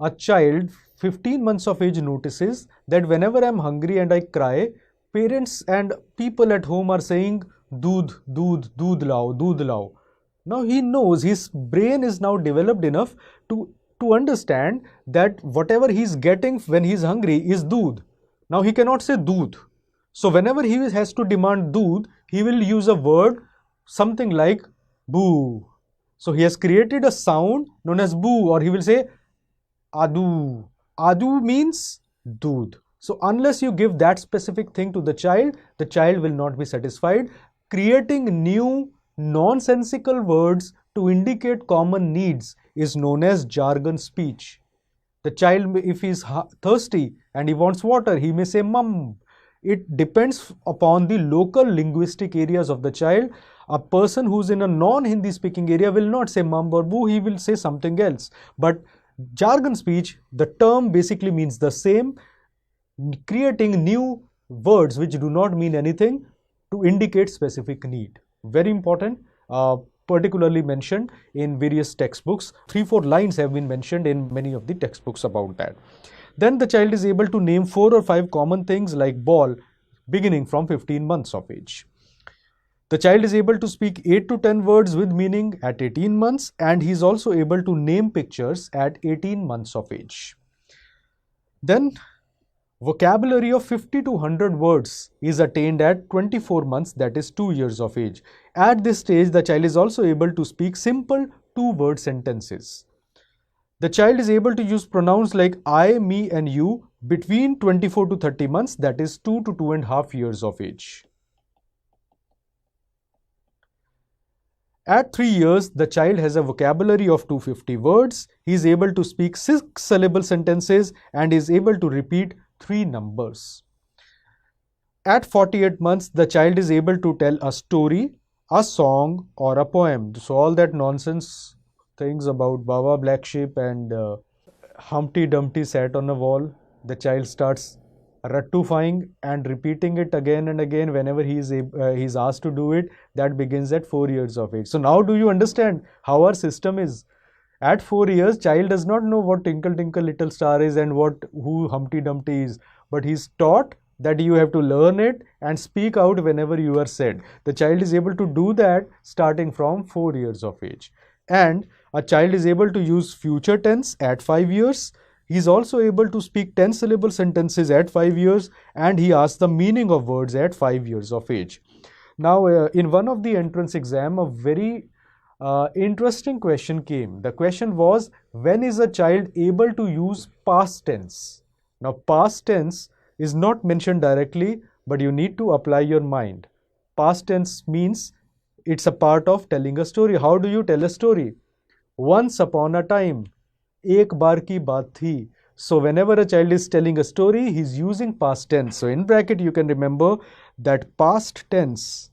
a child 15 months of age notices that whenever I'm hungry and I cry, parents and people at home are saying, doodh, doodh, doodh lao, doodh lao. Now he knows, his brain is now developed enough to understand that whatever he's getting when he's hungry is doodh. Now he cannot say doodh. So whenever he has to demand doodh, he will use a word something like boo. So he has created a sound known as boo, or he will say adu. Adu means doodh. So unless you give that specific thing to the child will not be satisfied. Creating new nonsensical words to indicate common needs is known as jargon speech. The child, if he is thirsty and he wants water, he may say mum. It depends upon the local linguistic areas of the child. A person who's in a non-Hindi speaking area will not say mum or boo, he will say something else. But jargon speech, the term basically means the same, creating new words which do not mean anything to indicate specific need. Very important, particularly mentioned in various textbooks. 3-4 lines have been mentioned in many of the textbooks about that. Then the child is able to name 4 or 5 common things like ball, beginning from 15 months of age. The child is able to speak 8 to 10 words with meaning at 18 months, and he is also able to name pictures at 18 months of age. Then vocabulary of 50 to 100 words is attained at 24 months, that is 2 years of age. At this stage, the child is also able to speak simple 2-word sentences. The child is able to use pronouns like I, me and you between 24 to 30 months, that is 2 to 2.5 years of age. At 3 years, the child has a vocabulary of 250 words. He is able to speak 6-syllable sentences and is able to repeat 3 numbers. At 48 months, the child is able to tell a story, a song or a poem. So all that nonsense things about Baba Black Sheep and Humpty Dumpty sat on a wall, the child starts rattufying and repeating it again and again whenever he's asked to do it. That begins at 4 years of age. So now do you understand how our system is? At 4 years, child does not know what Twinkle Twinkle Little Star is and who Humpty Dumpty is, but he's taught that you have to learn it and speak out whenever you are said. The child is able to do that starting from 4 years of age. And a child is able to use future tense at 5 years. He is also able to speak 10-syllable sentences at 5 years, and he asks the meaning of words at 5 years of age. Now, in one of the entrance exam, a very interesting question came. The question was, when is a child able to use past tense? Now, past tense is not mentioned directly, but you need to apply your mind. Past tense means it's a part of telling a story. How do you tell a story? Once upon a time, ek baar ki baat thi. So whenever a child is telling a story, he's using past tense. So in bracket, you can remember that past tense,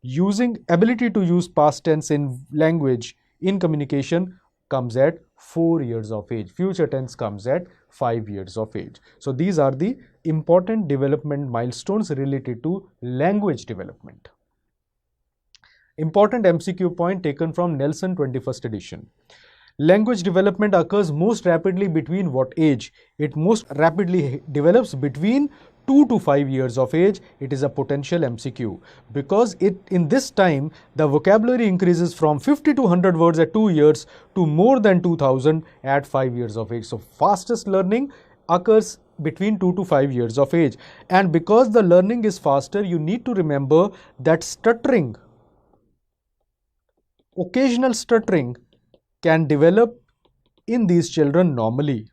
using ability to use past tense in language, in communication, comes at 4 years of age. Future tense comes at 5 years of age. So these are the important development milestones related to language development. Important MCQ point taken from Nelson 21st edition. Language development occurs most rapidly between what age? It most rapidly develops between 2 to 5 years of age. It is a potential MCQ because in this time the vocabulary increases from 50 to 100 words at 2 years to more than 2000 at 5 years of age. So fastest learning occurs between 2 to 5 years of age, and because the learning is faster, you need to remember that stuttering, occasional stuttering, can develop in these children normally,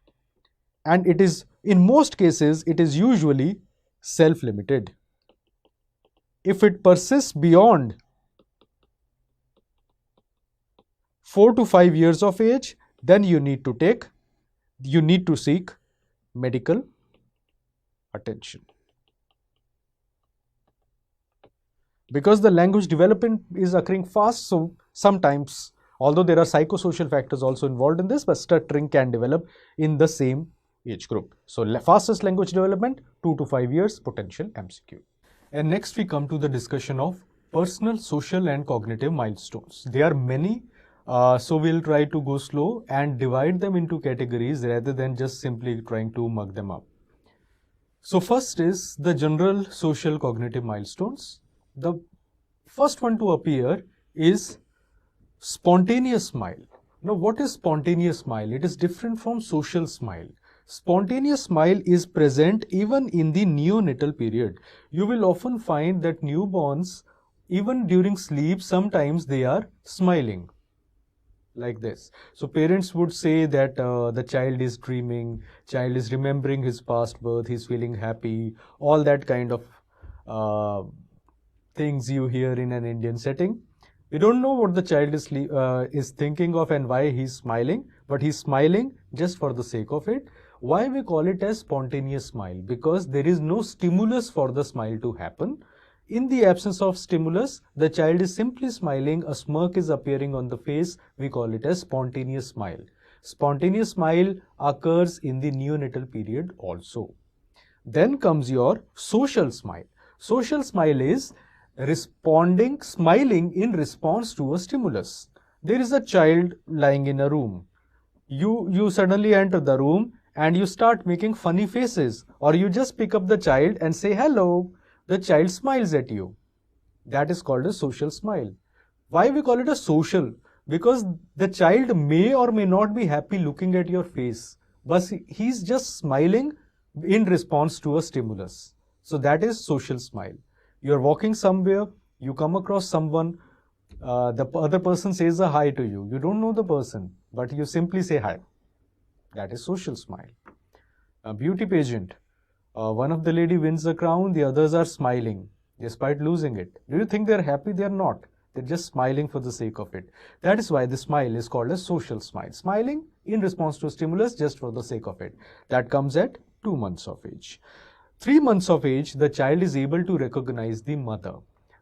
and it is, in most cases, it is usually self-limited. If it persists beyond 4 to 5 years of age, then you need to seek medical attention. Because the language development is occurring fast, so sometimes, although there are psychosocial factors also involved in this, but stuttering can develop in the same age group. So fastest language development, 2 to 5 years, potential MCQ. And next we come to the discussion of personal, social and cognitive milestones. There are many, so we'll try to go slow and divide them into categories rather than just simply trying to mug them up. So first is the general social cognitive milestones. The first one to appear is spontaneous smile. Now, what is spontaneous smile? It is different from social smile. Spontaneous smile is present even in the neonatal period. You will often find that newborns, even during sleep, sometimes they are smiling like this. So parents would say that the child is dreaming, child is remembering his past birth, he's feeling happy, all that kind of things you hear in an Indian setting. We don't know what the child is thinking of and why he's smiling, but he's smiling just for the sake of it. Why we call it as spontaneous smile? Because there is no stimulus for the smile to happen. In the absence of stimulus, the child is simply smiling, a smirk is appearing on the face, we call it as spontaneous smile. Spontaneous smile occurs in the neonatal period also. Then comes your social smile. Social smile is smiling in response to a stimulus. There is a child lying in a room. You suddenly enter the room and you start making funny faces, or you just pick up the child and say hello. The child smiles at you. That is called a social smile. Why we call it a social? Because the child may or may not be happy looking at your face, but he's just smiling in response to a stimulus. So that is social smile. You're walking somewhere, you come across someone, the other person says a hi to you. You don't know the person, but you simply say hi. That is social smile. A beauty pageant. One of the lady wins the crown, the others are smiling despite losing it. Do you think they're happy? They're not. They're just smiling for the sake of it. That is why the smile is called a social smile. Smiling in response to a stimulus just for the sake of it. That comes at 2 months of age. 3 months of age, the child is able to recognize the mother.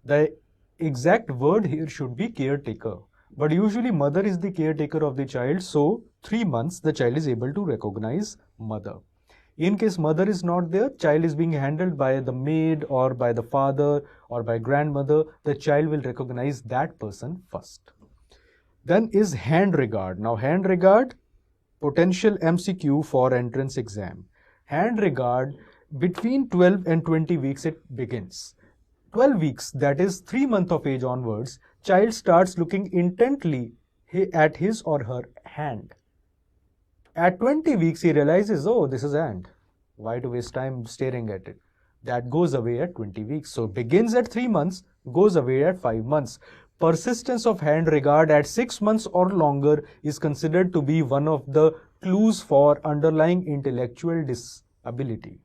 The exact word here should be caretaker. But usually mother is the caretaker of the child. So 3 months, the child is able to recognize mother. In case mother is not there, child is being handled by the maid or by the father or by grandmother, the child will recognize that person first. Then is hand regard. Now hand regard, potential MCQ for entrance exam. Hand regard, between 12 and 20 weeks it begins. 12 weeks, that is 3 months of age onwards, child starts looking intently at his or her hand. At 20 weeks, he realizes, oh, this is hand. Why to waste time staring at it? That goes away at 20 weeks. So begins at 3 months, goes away at 5 months. Persistence of hand regard at 6 months or longer is considered to be one of the clues for underlying intellectual disability.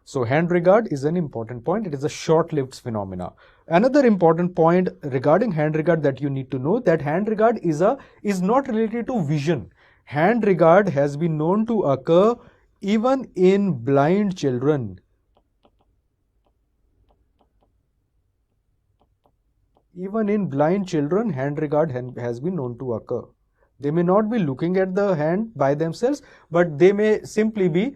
So hand regard is an important point. It is a short-lived phenomena. Another important point regarding hand regard that you need to know, that hand regard is not related to vision. Hand regard has been known to occur even in blind children. Even in blind children, hand regard has been known to occur. They may not be looking at the hand by themselves, but they may simply be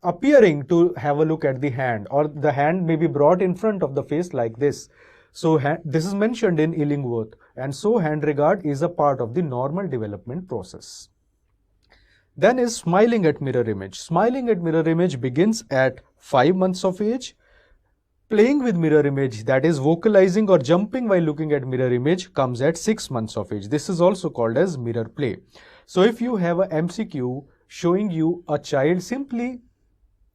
appearing to have a look at the hand, or the hand may be brought in front of the face like this. So this is mentioned in Illingworth, and so hand regard is a part of the normal development process. Then is smiling at mirror image. Smiling at mirror image begins at 5 months of age. Playing with mirror image, that is vocalizing or jumping while looking at mirror image, comes at 6 months of age. This is also called as mirror play. So if you have a MCQ showing you a child simply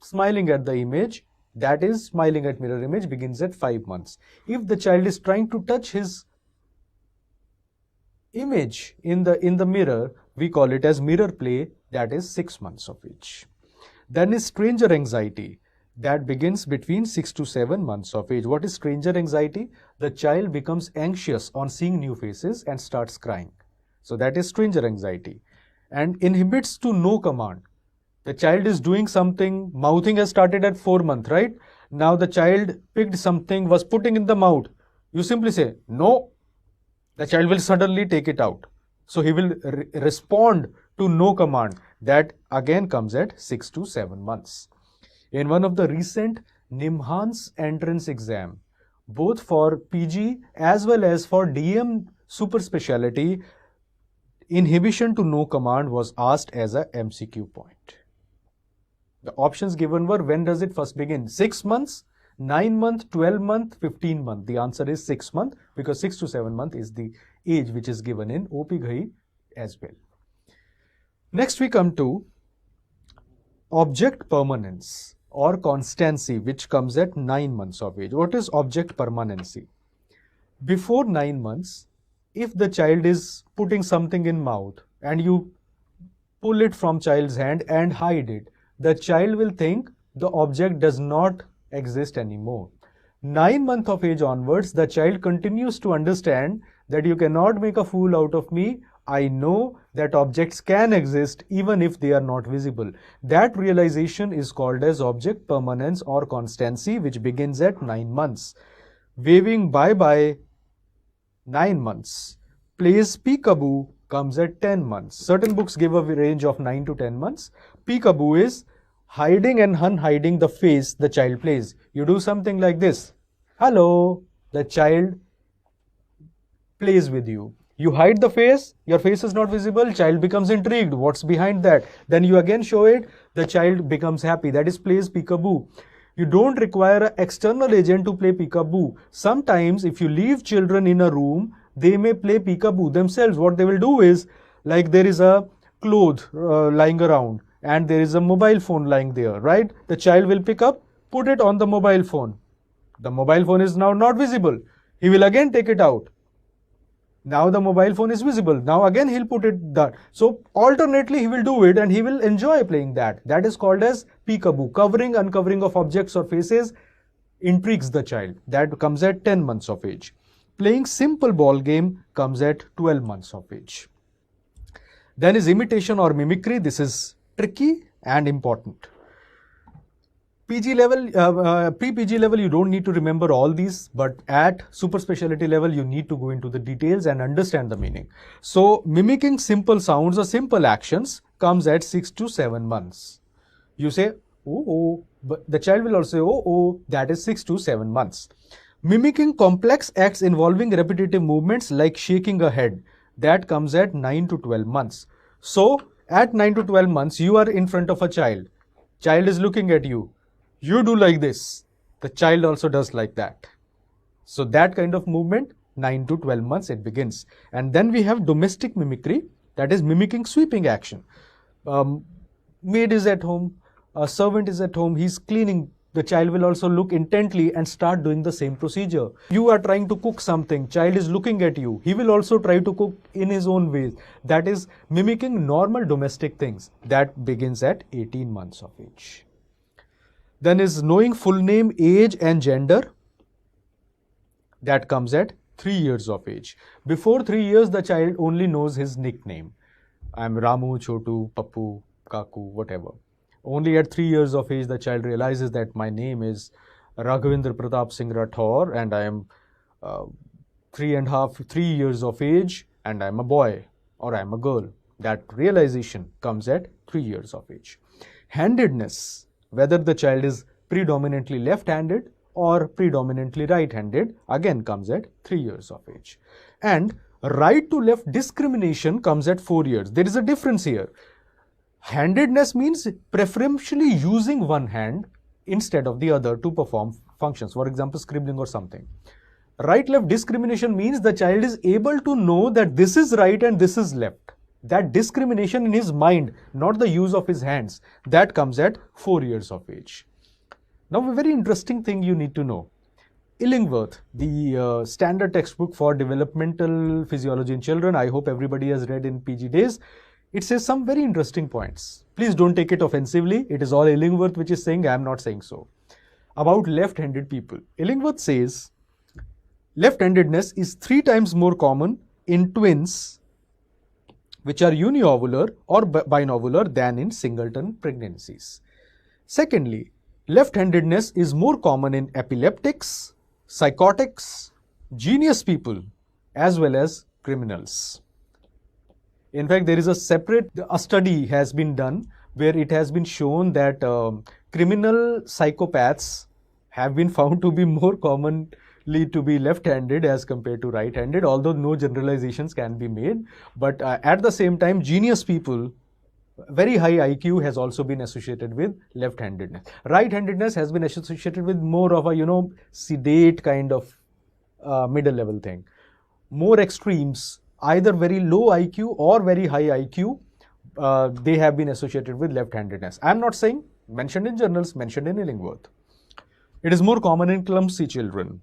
smiling at the image, that is smiling at mirror image, begins at 5 months. If the child is trying to touch his image in the mirror, we call it as mirror play, that is 6 months of age. Then is stranger anxiety. That begins between 6 to 7 months of age. What is stranger anxiety? The child becomes anxious on seeing new faces and starts crying. So that is stranger anxiety. And inhibits to no command. The child is doing something, mouthing has started at 4 months, right? Now the child picked something, was putting in the mouth. You simply say, no. The child will suddenly take it out. So he will respond to no command. That again comes at 6 to 7 months. In one of the recent NIMHANS entrance exam, both for PG as well as for DM super specialty, inhibition to no command was asked as a MCQ point. The options given were, when does it first begin? 6 months, 9 month, 12 month, 15 month. The answer is 6 month, because 6 to 7 month is the age which is given in OP Ghai as well. Next we come to object permanence or constancy, which comes at 9 months of age. What is object permanency? Before 9 months, if the child is putting something in mouth and you pull it from child's hand and hide it, the child will think the object does not exist anymore. 9 months of age onwards, the child continues to understand that you cannot make a fool out of me. I know that objects can exist even if they are not visible. That realization is called as object permanence or constancy, which begins at 9 months. Waving bye-bye, 9 months. Plays peekaboo comes at 10 months. Certain books give a range of 9 to 10 months. Peekaboo is hiding and unhiding the face the child plays. You do something like this. Hello, the child plays with you. You hide the face, your face is not visible, child becomes intrigued. What's behind that? Then you again show it, the child becomes happy. That is plays peekaboo. You don't require an external agent to play peekaboo. Sometimes if you leave children in a room, they may play peekaboo themselves. What they will do is, like there is a cloth lying around and there is a mobile phone lying there, right? The child will pick up, put it on the mobile phone. The mobile phone is now not visible. He will again take it out. Now the mobile phone is visible. Now again he'll put it there. So alternately he will do it and he will enjoy playing that. That is called as peekaboo. Covering, uncovering of objects or faces intrigues the child. That comes at 10 months of age. Playing simple ball game comes at 12 months of age. Then is imitation or mimicry. This is tricky and important. PG level, pre-PG level, you don't need to remember all these, but at super specialty level, you need to go into the details and understand the meaning. So mimicking simple sounds or simple actions comes at 6 to 7 months. You say, oh, oh, but the child will also say, oh, oh, that is 6 to 7 months. Mimicking complex acts involving repetitive movements like shaking a head, that comes at 9 to 12 months. So at 9 to 12 months, you are in front of a child. Child is looking at you. You do like this. The child also does like that. So that kind of movement, 9 to 12 months it begins. And then we have domestic mimicry, that is mimicking sweeping action. Maid is at home, a servant is at home, he's cleaning. The child will also look intently and start doing the same procedure. You are trying to cook something, child is looking at you. He will also try to cook in his own ways. That is mimicking normal domestic things. That begins at 18 months of age. Then is knowing full name, age and gender. That comes at 3 years of age. Before 3 years, the child only knows his nickname. I'm Ramu, Chotu, Pappu, Kaku, whatever. Only at 3 years of age, the child realizes that my name is Raghavendra Pratap Singh Rathore and I am 3 years of age and I am a boy or I am a girl. That realization comes at 3 years of age. Handedness, whether the child is predominantly left-handed or predominantly right-handed, again comes at 3 years of age. And right to left discrimination comes at 4 years. There is a difference here. Handedness means preferentially using one hand instead of the other to perform functions, for example, scribbling or something. Right-left discrimination means the child is able to know that this is right and this is left. That discrimination in his mind, not the use of his hands, that comes at 4 years of age. Now, a very interesting thing you need to know. Illingworth, the standard textbook for developmental physiology in children, I hope everybody has read in PG days. It says some very interesting points. Please don't take it offensively. It is all Illingworth which is saying, I am not saying so. About left-handed people. Illingworth says, left-handedness is 3 times more common in twins which are uniovular or binovular than in singleton pregnancies. Secondly, left-handedness is more common in epileptics, psychotics, genius people, as well as criminals. In fact, there is a study has been done where it has been shown that criminal psychopaths have been found to be more commonly to be left-handed as compared to right-handed, although no generalizations can be made. But at the same time, genius people, very high IQ has also been associated with left-handedness. Right-handedness has been associated with more of a, sedate kind of middle level thing. More extremes, either very low IQ or very high IQ, they have been associated with left-handedness. I'm not saying, mentioned in journals, mentioned in Illingworth. It is more common in clumsy children,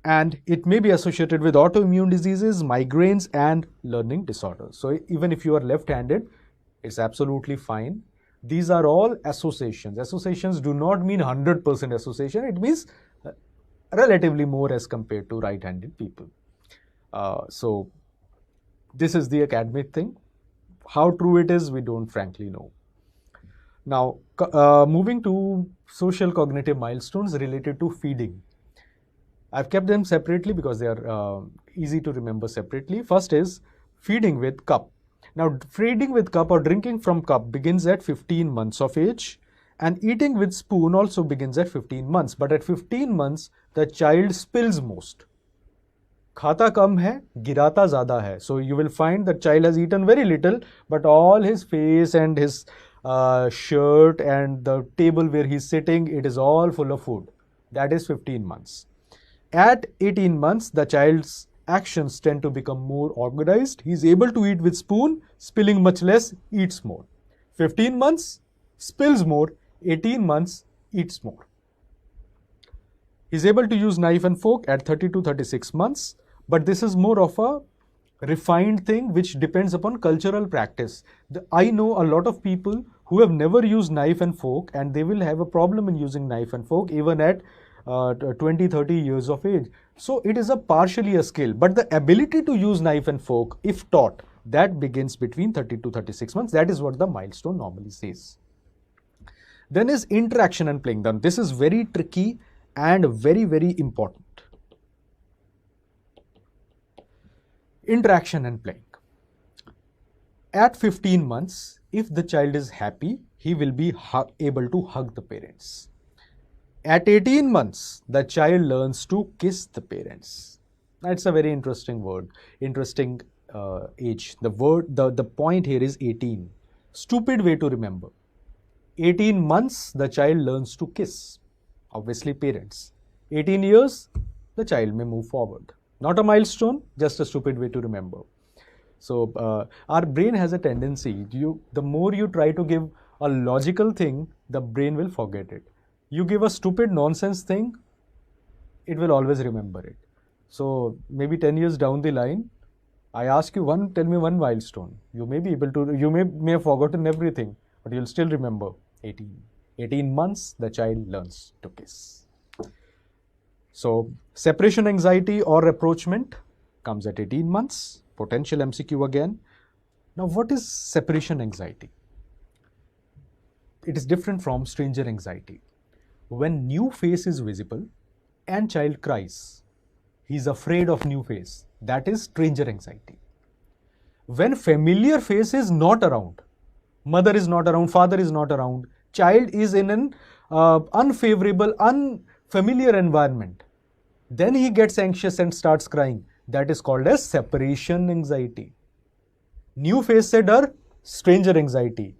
and it may be associated with autoimmune diseases, migraines, and learning disorders. So even if you are left-handed, it's absolutely fine. These are all associations. Associations do not mean 100% association. It means relatively more as compared to right-handed people. So this is the academic thing. How true it is, we don't frankly know. Now, moving to social cognitive milestones related to feeding. I've kept them separately because they are easy to remember separately. First is feeding with cup. Now, feeding with cup or drinking from cup begins at 15 months of age, and eating with spoon also begins at 15 months. But at 15 months, the child spills most. Khata kam hai, girata zyada hai. So you will find the child has eaten very little, but all his face and his shirt and the table where he's sitting, it is all full of food. That is 15 months. At 18 months, the child's actions tend to become more organized. He's able to eat with spoon, spilling much less, eats more. 15 months, spills more. 18 months, eats more. He's able to use knife and fork at 30 to 36 months. But this is more of a refined thing which depends upon cultural practice. I know a lot of people who have never used knife and fork, and they will have a problem in using knife and fork even at 20, 30 years of age. So it is partially a skill, but the ability to use knife and fork, if taught, that begins between 30 to 36 months. That is what the milestone normally says. Then is interaction and playing. Then this is very tricky and very, very important. Interaction and playing. At 15 months, if the child is happy, he will be able to hug the parents. At 18 months, the child learns to kiss the parents. That's a very interesting word, interesting age. The point here is 18. Stupid way to remember. 18 months, the child learns to kiss. Obviously, parents. 18 years, the child may move forward. Not a milestone, just a stupid way to remember. So our brain has a tendency, the more you try to give a logical thing, the brain will forget it. You give a stupid nonsense thing, it will always remember it. So maybe 10 years down the line, I ask you tell me one milestone. You may be able to, you may have forgotten everything, but you'll still remember 18. 18 months, the child learns to kiss. So separation anxiety or rapprochement comes at 18 months. Potential MCQ again. Now what is separation anxiety? It is different from stranger anxiety. When new face is visible and child cries, he is afraid of new face. That is stranger anxiety. When familiar face is not around, mother is not around, father is not around, child is in an unfavorable, unfamiliar environment, then he gets anxious and starts crying. That is called as separation anxiety. New face se dar, stranger anxiety.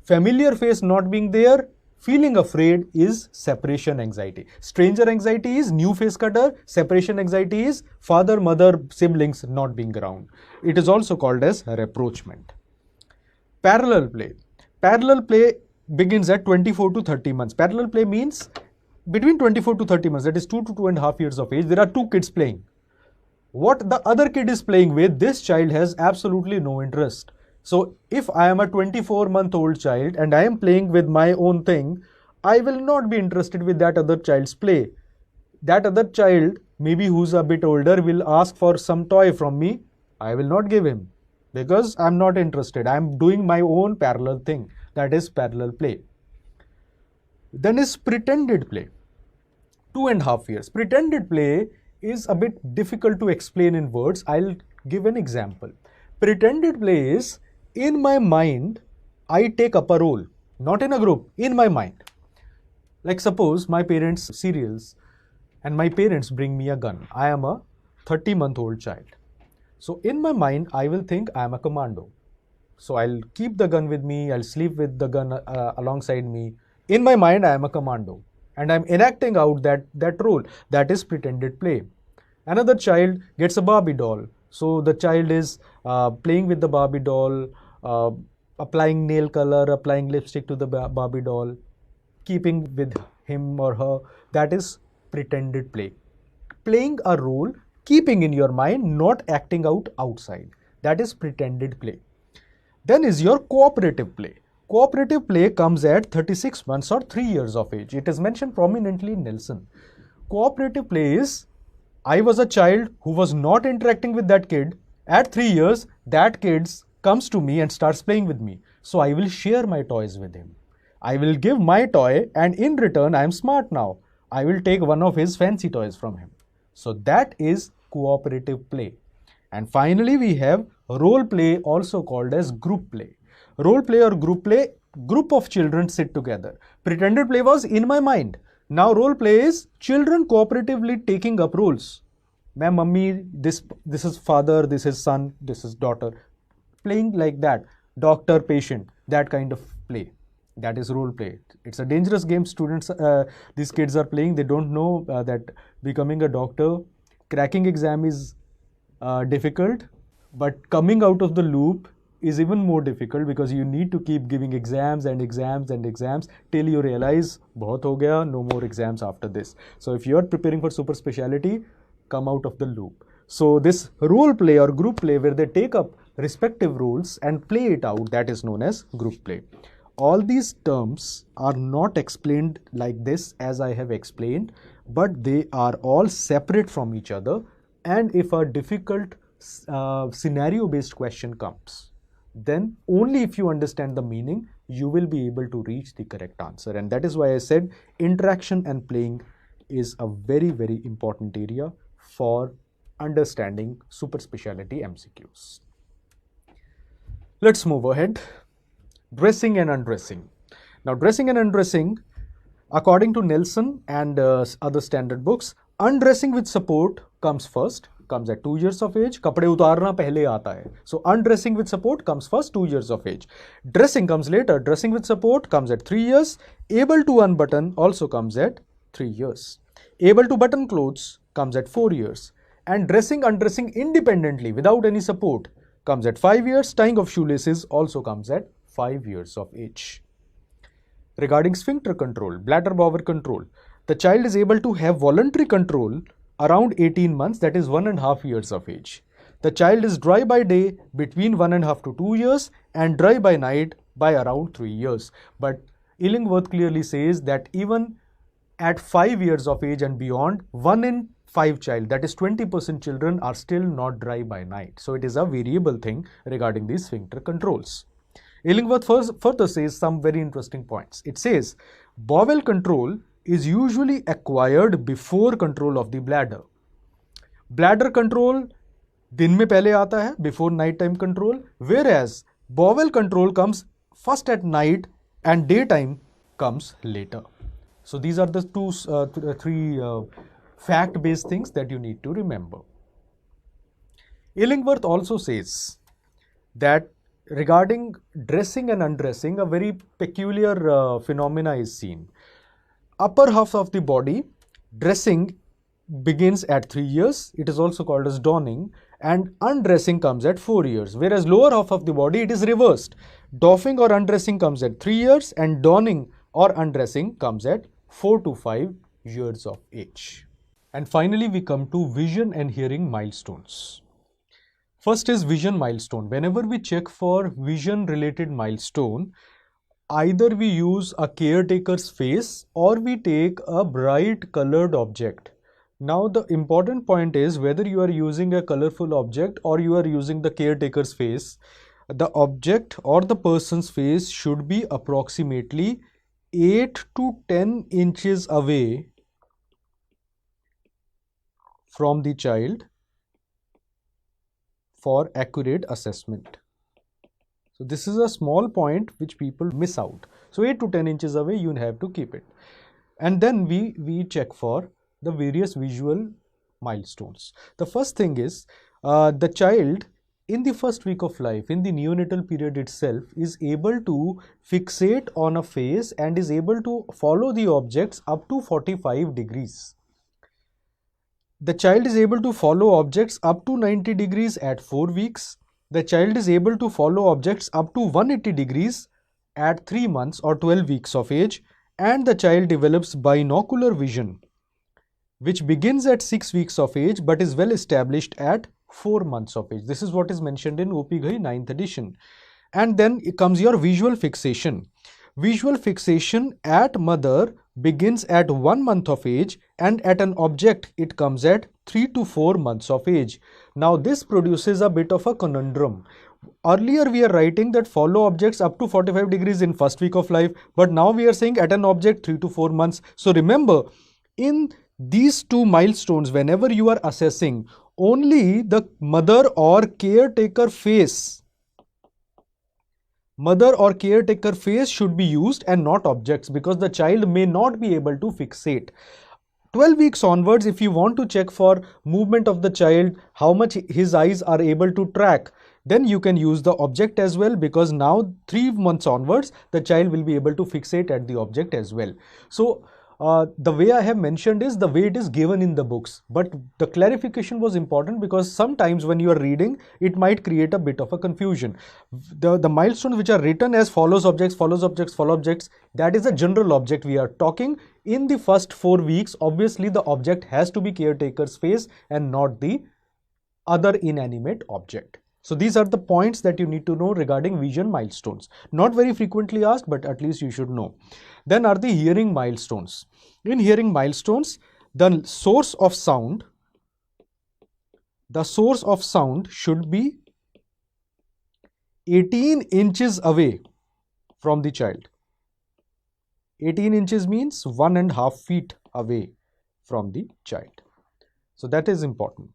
Familiar face not being there, feeling afraid is separation anxiety. Stranger anxiety is new face ka dar, separation anxiety is father, mother, siblings not being around. It is also called as rapprochement. Parallel play. Parallel play begins at 24 to 30 months. Parallel play means between 24 to 30 months, that is 2 to 2.5 years of age, there are two kids playing. What the other kid is playing with, this child has absolutely no interest. So if I am a 24-month-old child and I am playing with my own thing, I will not be interested with that other child's play. That other child, maybe who's a bit older, will ask for some toy from me. I will not give him because I'm not interested. I'm doing my own parallel thing. That is parallel play. Then is pretended play. 2.5 years. Pretended play is a bit difficult to explain in words. I'll give an example. Pretended play is, in my mind, I take up a role, not in a group, in my mind. Like suppose my parents cereals and my parents bring me a gun. I am a 30-month-old child. So in my mind, I will think I am a commando. So I'll keep the gun with me, I'll sleep with the gun alongside me. In my mind, I am a commando. And I'm enacting out that role. That is pretended play. Another child gets a Barbie doll. So the child is playing with the Barbie doll, uh, applying nail color, applying lipstick to the Barbie doll, keeping with him or her. That is pretended play. Playing a role, keeping in your mind, not acting out outside. That is pretended play. Then is your cooperative play. Cooperative play comes at 36 months or 3 years of age. It is mentioned prominently in Nelson. Cooperative play is, I was a child who was not interacting with that kid. At 3 years, that kid comes to me and starts playing with me. So I will share my toys with him. I will give my toy, and in return, I am smart now. I will take one of his fancy toys from him. So that is cooperative play. And finally, we have role play, also called as group play. Role play or group play, group of children sit together. Pretended play was in my mind. Now role play is children cooperatively taking up roles. My mummy, this is father, this is son, this is daughter. Playing like that. Doctor, patient, that kind of play. That is role play. It's a dangerous game students, these kids are playing. They don't know that becoming a doctor, cracking exam is difficult, but coming out of the loop is even more difficult because you need to keep giving exams and exams and exams till you realize bahut ho gaya, no more exams after this. So if you are preparing for super speciality, come out of the loop. So this role play or group play where they take up respective roles and play it out, that is known as group play. All these terms are not explained like this as I have explained, but they are all separate from each other. And if a difficult scenario-based question comes, then only if you understand the meaning, you will be able to reach the correct answer. And that is why I said interaction and playing is a very, very important area for understanding super specialty MCQs. Let's move ahead. Dressing and undressing. Now, dressing and undressing, according to Nelson and other standard books, undressing with support comes first, comes at 2 years of age. Kapde utarna pehle aata hai. So undressing with support comes first, 2 years of age. Dressing comes later. Dressing with support comes at 3 years. Able to unbutton also comes at 3 years. Able to button clothes comes at 4 years. And dressing, undressing independently without any support comes at 5 years. Tying of shoelaces also comes at 5 years of age. Regarding sphincter control, bladder bowel control, the child is able to have voluntary control around 18 months, that is 1.5 years of age. The child is dry by day between 1.5 to 2 years and dry by night by around 3 years. But Illingworth clearly says that even at 5 years of age and beyond, 1 in 5 child, that is 20% children, are still not dry by night. So it is a variable thing regarding these sphincter controls. Illingworth further says some very interesting points. It says bowel control is usually acquired before control of the bladder. Bladder control दिन में पहले आता है, before night time control, whereas bowel control comes first at night and daytime comes later. So these are the three fact-based things that you need to remember. Illingworth also says that regarding dressing and undressing, a very peculiar phenomena is seen. Upper half of the body, dressing begins at 3 years. It is also called as donning, and undressing comes at 4 years. Whereas lower half of the body, it is reversed. Doffing or undressing comes at 3 years and donning or undressing comes at 4 to 5 years of age. And finally, we come to vision and hearing milestones. First is vision milestone. Whenever we check for vision related milestone, either we use a caretaker's face or we take a bright colored object. Now the important point is whether you are using a colorful object or you are using the caretaker's face, the object or the person's face should be approximately 8 to 10 inches away from the child for accurate assessment. So this is a small point which people miss out. So 8 to 10 inches away, you have to keep it. And then we check for the various visual milestones. The first thing is the child in the first week of life, in the neonatal period itself, is able to fixate on a face and is able to follow the objects up to 45 degrees. The child is able to follow objects up to 90 degrees at 4 weeks. The child is able to follow objects up to 180 degrees at 3 months or 12 weeks of age. And the child develops binocular vision, which begins at 6 weeks of age but is well established at 4 months of age. This is what is mentioned in OP Ghai 9th edition. And then comes your visual fixation. Visual fixation at mother begins at 1 month of age, and at an object it comes at 3 to 4 months of age. Now this produces a bit of a conundrum. Earlier we are writing that follow objects up to 45 degrees in first week of life, but now we are saying at an object 3 to 4 months. So remember, in these two milestones, whenever you are assessing, only the mother or caretaker face should be used and not objects, because the child may not be able to fixate. 12 weeks onwards, if you want to check for movement of the child, how much his eyes are able to track, then you can use the object as well, because now 3 months onwards, the child will be able to fixate at the object as well. So the way I have mentioned is the way it is given in the books, but the clarification was important because sometimes when you are reading, it might create a bit of a confusion. The milestones which are written as follows objects, that is a general object we are talking. In the first 4 weeks, obviously the object has to be caretaker's face and not the other inanimate object. So these are the points that you need to know regarding vision milestones. Not very frequently asked, but at least you should know. Then are the hearing milestones. In hearing milestones, the source of sound should be 18 inches away from the child. 18 inches means 1.5 feet away from the child. So that is important.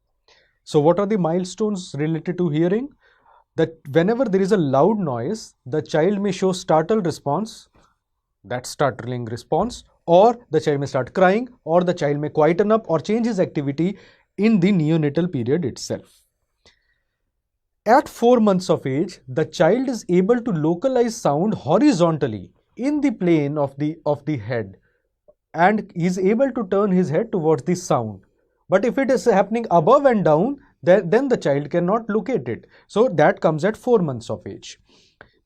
So what are the milestones related to hearing? That whenever there is a loud noise, the child may show startled response, that startling response, or the child may start crying, or the child may quieten up or change his activity in the neonatal period itself. At 4 months of age, the child is able to localize sound horizontally in the plane of the head, and is able to turn his head towards the sound. But if it is happening above and down, then the child cannot locate it. So that comes at 4 months of age.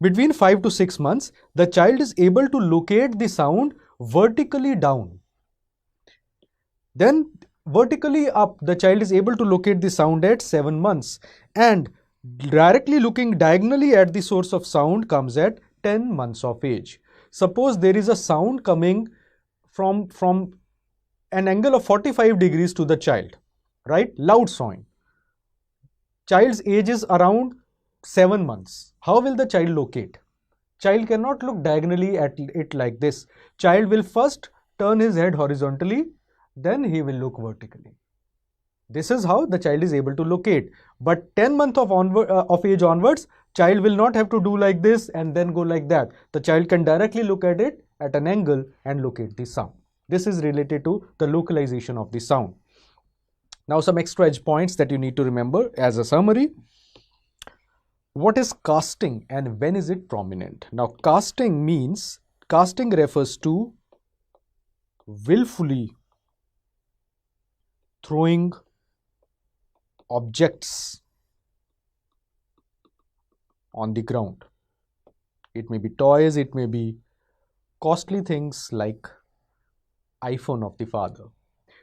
Between 5 to 6 months, the child is able to locate the sound vertically down. Then vertically up, the child is able to locate the sound at 7 months. And directly looking diagonally at the source of sound comes at 10 months of age. Suppose there is a sound coming from an angle of 45 degrees to the child, right? Loud sound. Child's age is around 7 months. How will the child locate? Child cannot look diagonally at it like this. Child will first turn his head horizontally, then he will look vertically. This is how the child is able to locate. But 10 months of age onwards, child will not have to do like this and then go like that. The child can directly look at it at an angle and locate the sound. This is related to the localization of the sound. Now some extra edge points that you need to remember as a summary. What is casting and when is it prominent? Now casting refers to willfully throwing objects on the ground. It may be toys, it may be costly things like iPhone of the father.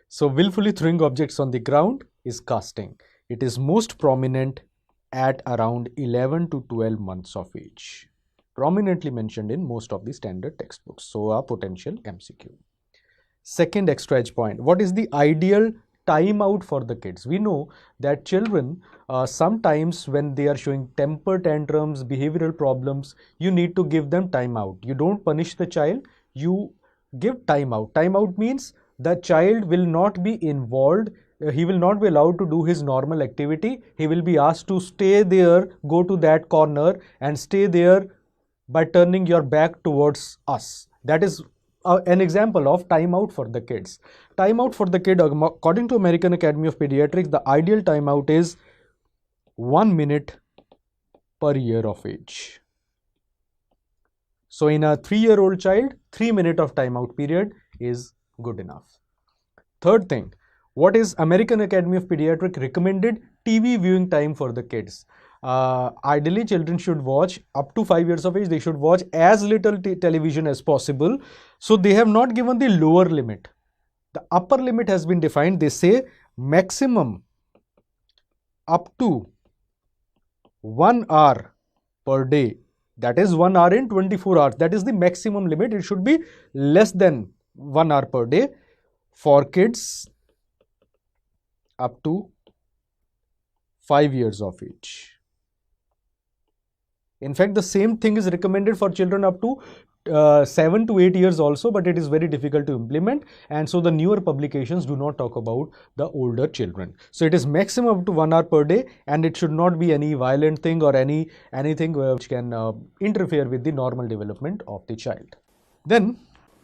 So willfully throwing objects on the ground is casting. It is most prominent at around 11 to 12 months of age. Prominently mentioned in most of the standard textbooks. So a potential MCQ. Second extra edge point. What is the ideal time out for the kids? We know that children sometimes when they are showing temper tantrums, behavioral problems, you need to give them time out. You don't punish the child, you give time out. Time out means the child will not be involved he will not be allowed to do his normal activity. He will be asked to stay there, go to that corner and stay there by turning your back towards us. That is an example of timeout for the kids. Timeout for the kid, according to American Academy of Pediatrics, the ideal timeout is 1 minute per year of age. So in a 3-year-old child, 3 minutes of timeout period is good enough. Third thing, what is American Academy of Pediatrics recommended TV viewing time for the kids? Ideally, children should watch up to 5 years of age. They should watch as little television as possible. So they have not given the lower limit. The upper limit has been defined. They say maximum up to 1 hour per day. That is 1 hour in 24 hours. That is the maximum limit. It should be less than 1 hour per day for kids up to 5 years of age. In fact, the same thing is recommended for children up to 7 to 8 years also, but it is very difficult to implement, and so the newer publications do not talk about the older children. So it is maximum up to 1 hour per day, and it should not be any violent thing or anything which can interfere with the normal development of the child. Then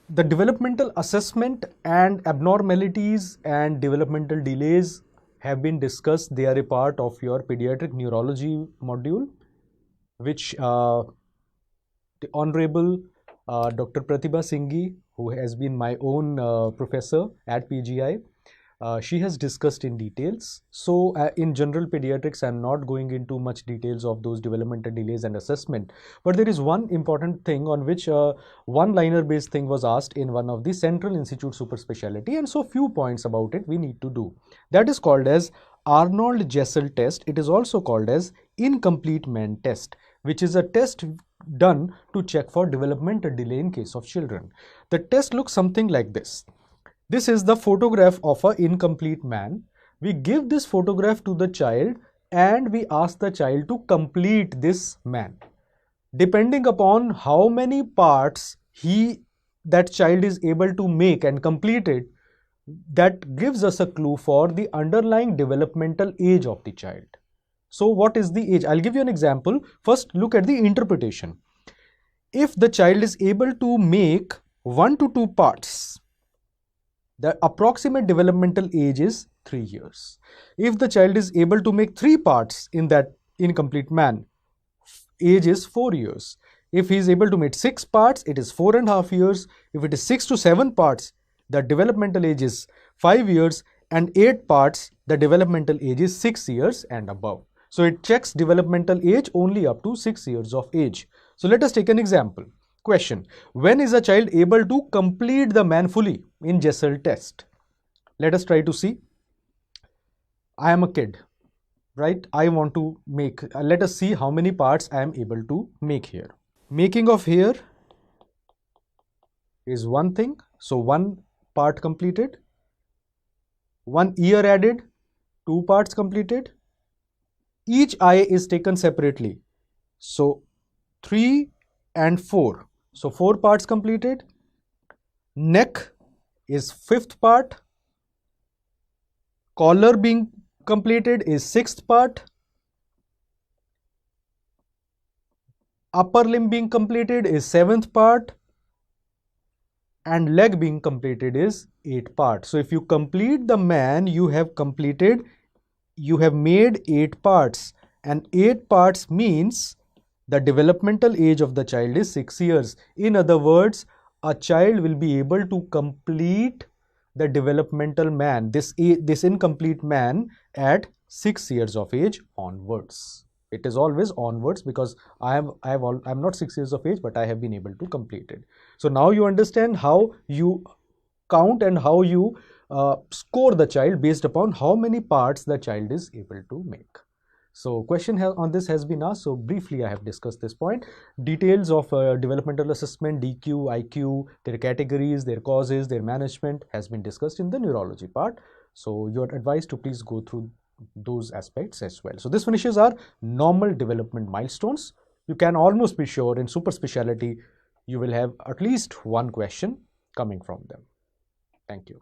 the developmental assessment and abnormalities and developmental delays have been discussed. They are a part of your pediatric neurology module, which the Honorable Dr. Pratibha Singhi, who has been my own professor at PGI, she has discussed in details. So in general pediatrics, I'm not going into much details of those developmental delays and assessment, but there is one important thing on which one-liner based thing was asked in one of the Central Institute Super Speciality, and so few points about it we need to do. That is called as Arnold-Jessel test. It is also called as incomplete man test, which is a test done to check for developmental delay in case of children. The test looks something like this. This is the photograph of an incomplete man. We give this photograph to the child and we ask the child to complete this man. Depending upon how many parts that child is able to make and complete it, that gives us a clue for the underlying developmental age of the child. So what is the age? I'll give you an example. First, look at the interpretation. If the child is able to make 1 to 2 parts, the approximate developmental age is 3 years. If the child is able to make 3 parts in that incomplete man, age is 4 years. If he is able to make 6 parts, it is 4.5 years. If it is 6 to 7 parts, the developmental age is 5 years, and 8 parts, the developmental age is 6 years and above. So it checks developmental age only up to 6 years of age. So let us take an example. Question: when is a child able to complete the man fully in Jessel test? Let us try to see. I am a kid, right? I want to make, let us see how many parts I am able to make here. Making of hair is one thing. So 1 part completed. 1 ear added, 2 parts completed. Each eye is taken separately. So 3 and 4. So 4 parts completed. Neck is 5th part. Collar being completed is 6th part. Upper limb being completed is 7th part. And leg being completed is 8th part. So if you complete the man, you have made 8 parts, and 8 parts means the developmental age of the child is 6 years. In other words, a child will be able to complete the developmental man, this incomplete man, at 6 years of age onwards. It is always onwards because I'm not 6 years of age, but I have been able to complete it. So now you understand how you count and how you score the child based upon how many parts the child is able to make. So question on this has been asked. So briefly I have discussed this point. Details of developmental assessment, DQ, IQ, their categories, their causes, their management has been discussed in the neurology part. So you are advised to please go through those aspects as well. So this finishes our normal development milestones. You can almost be sure in super speciality you will have at least one question coming from them. Thank you.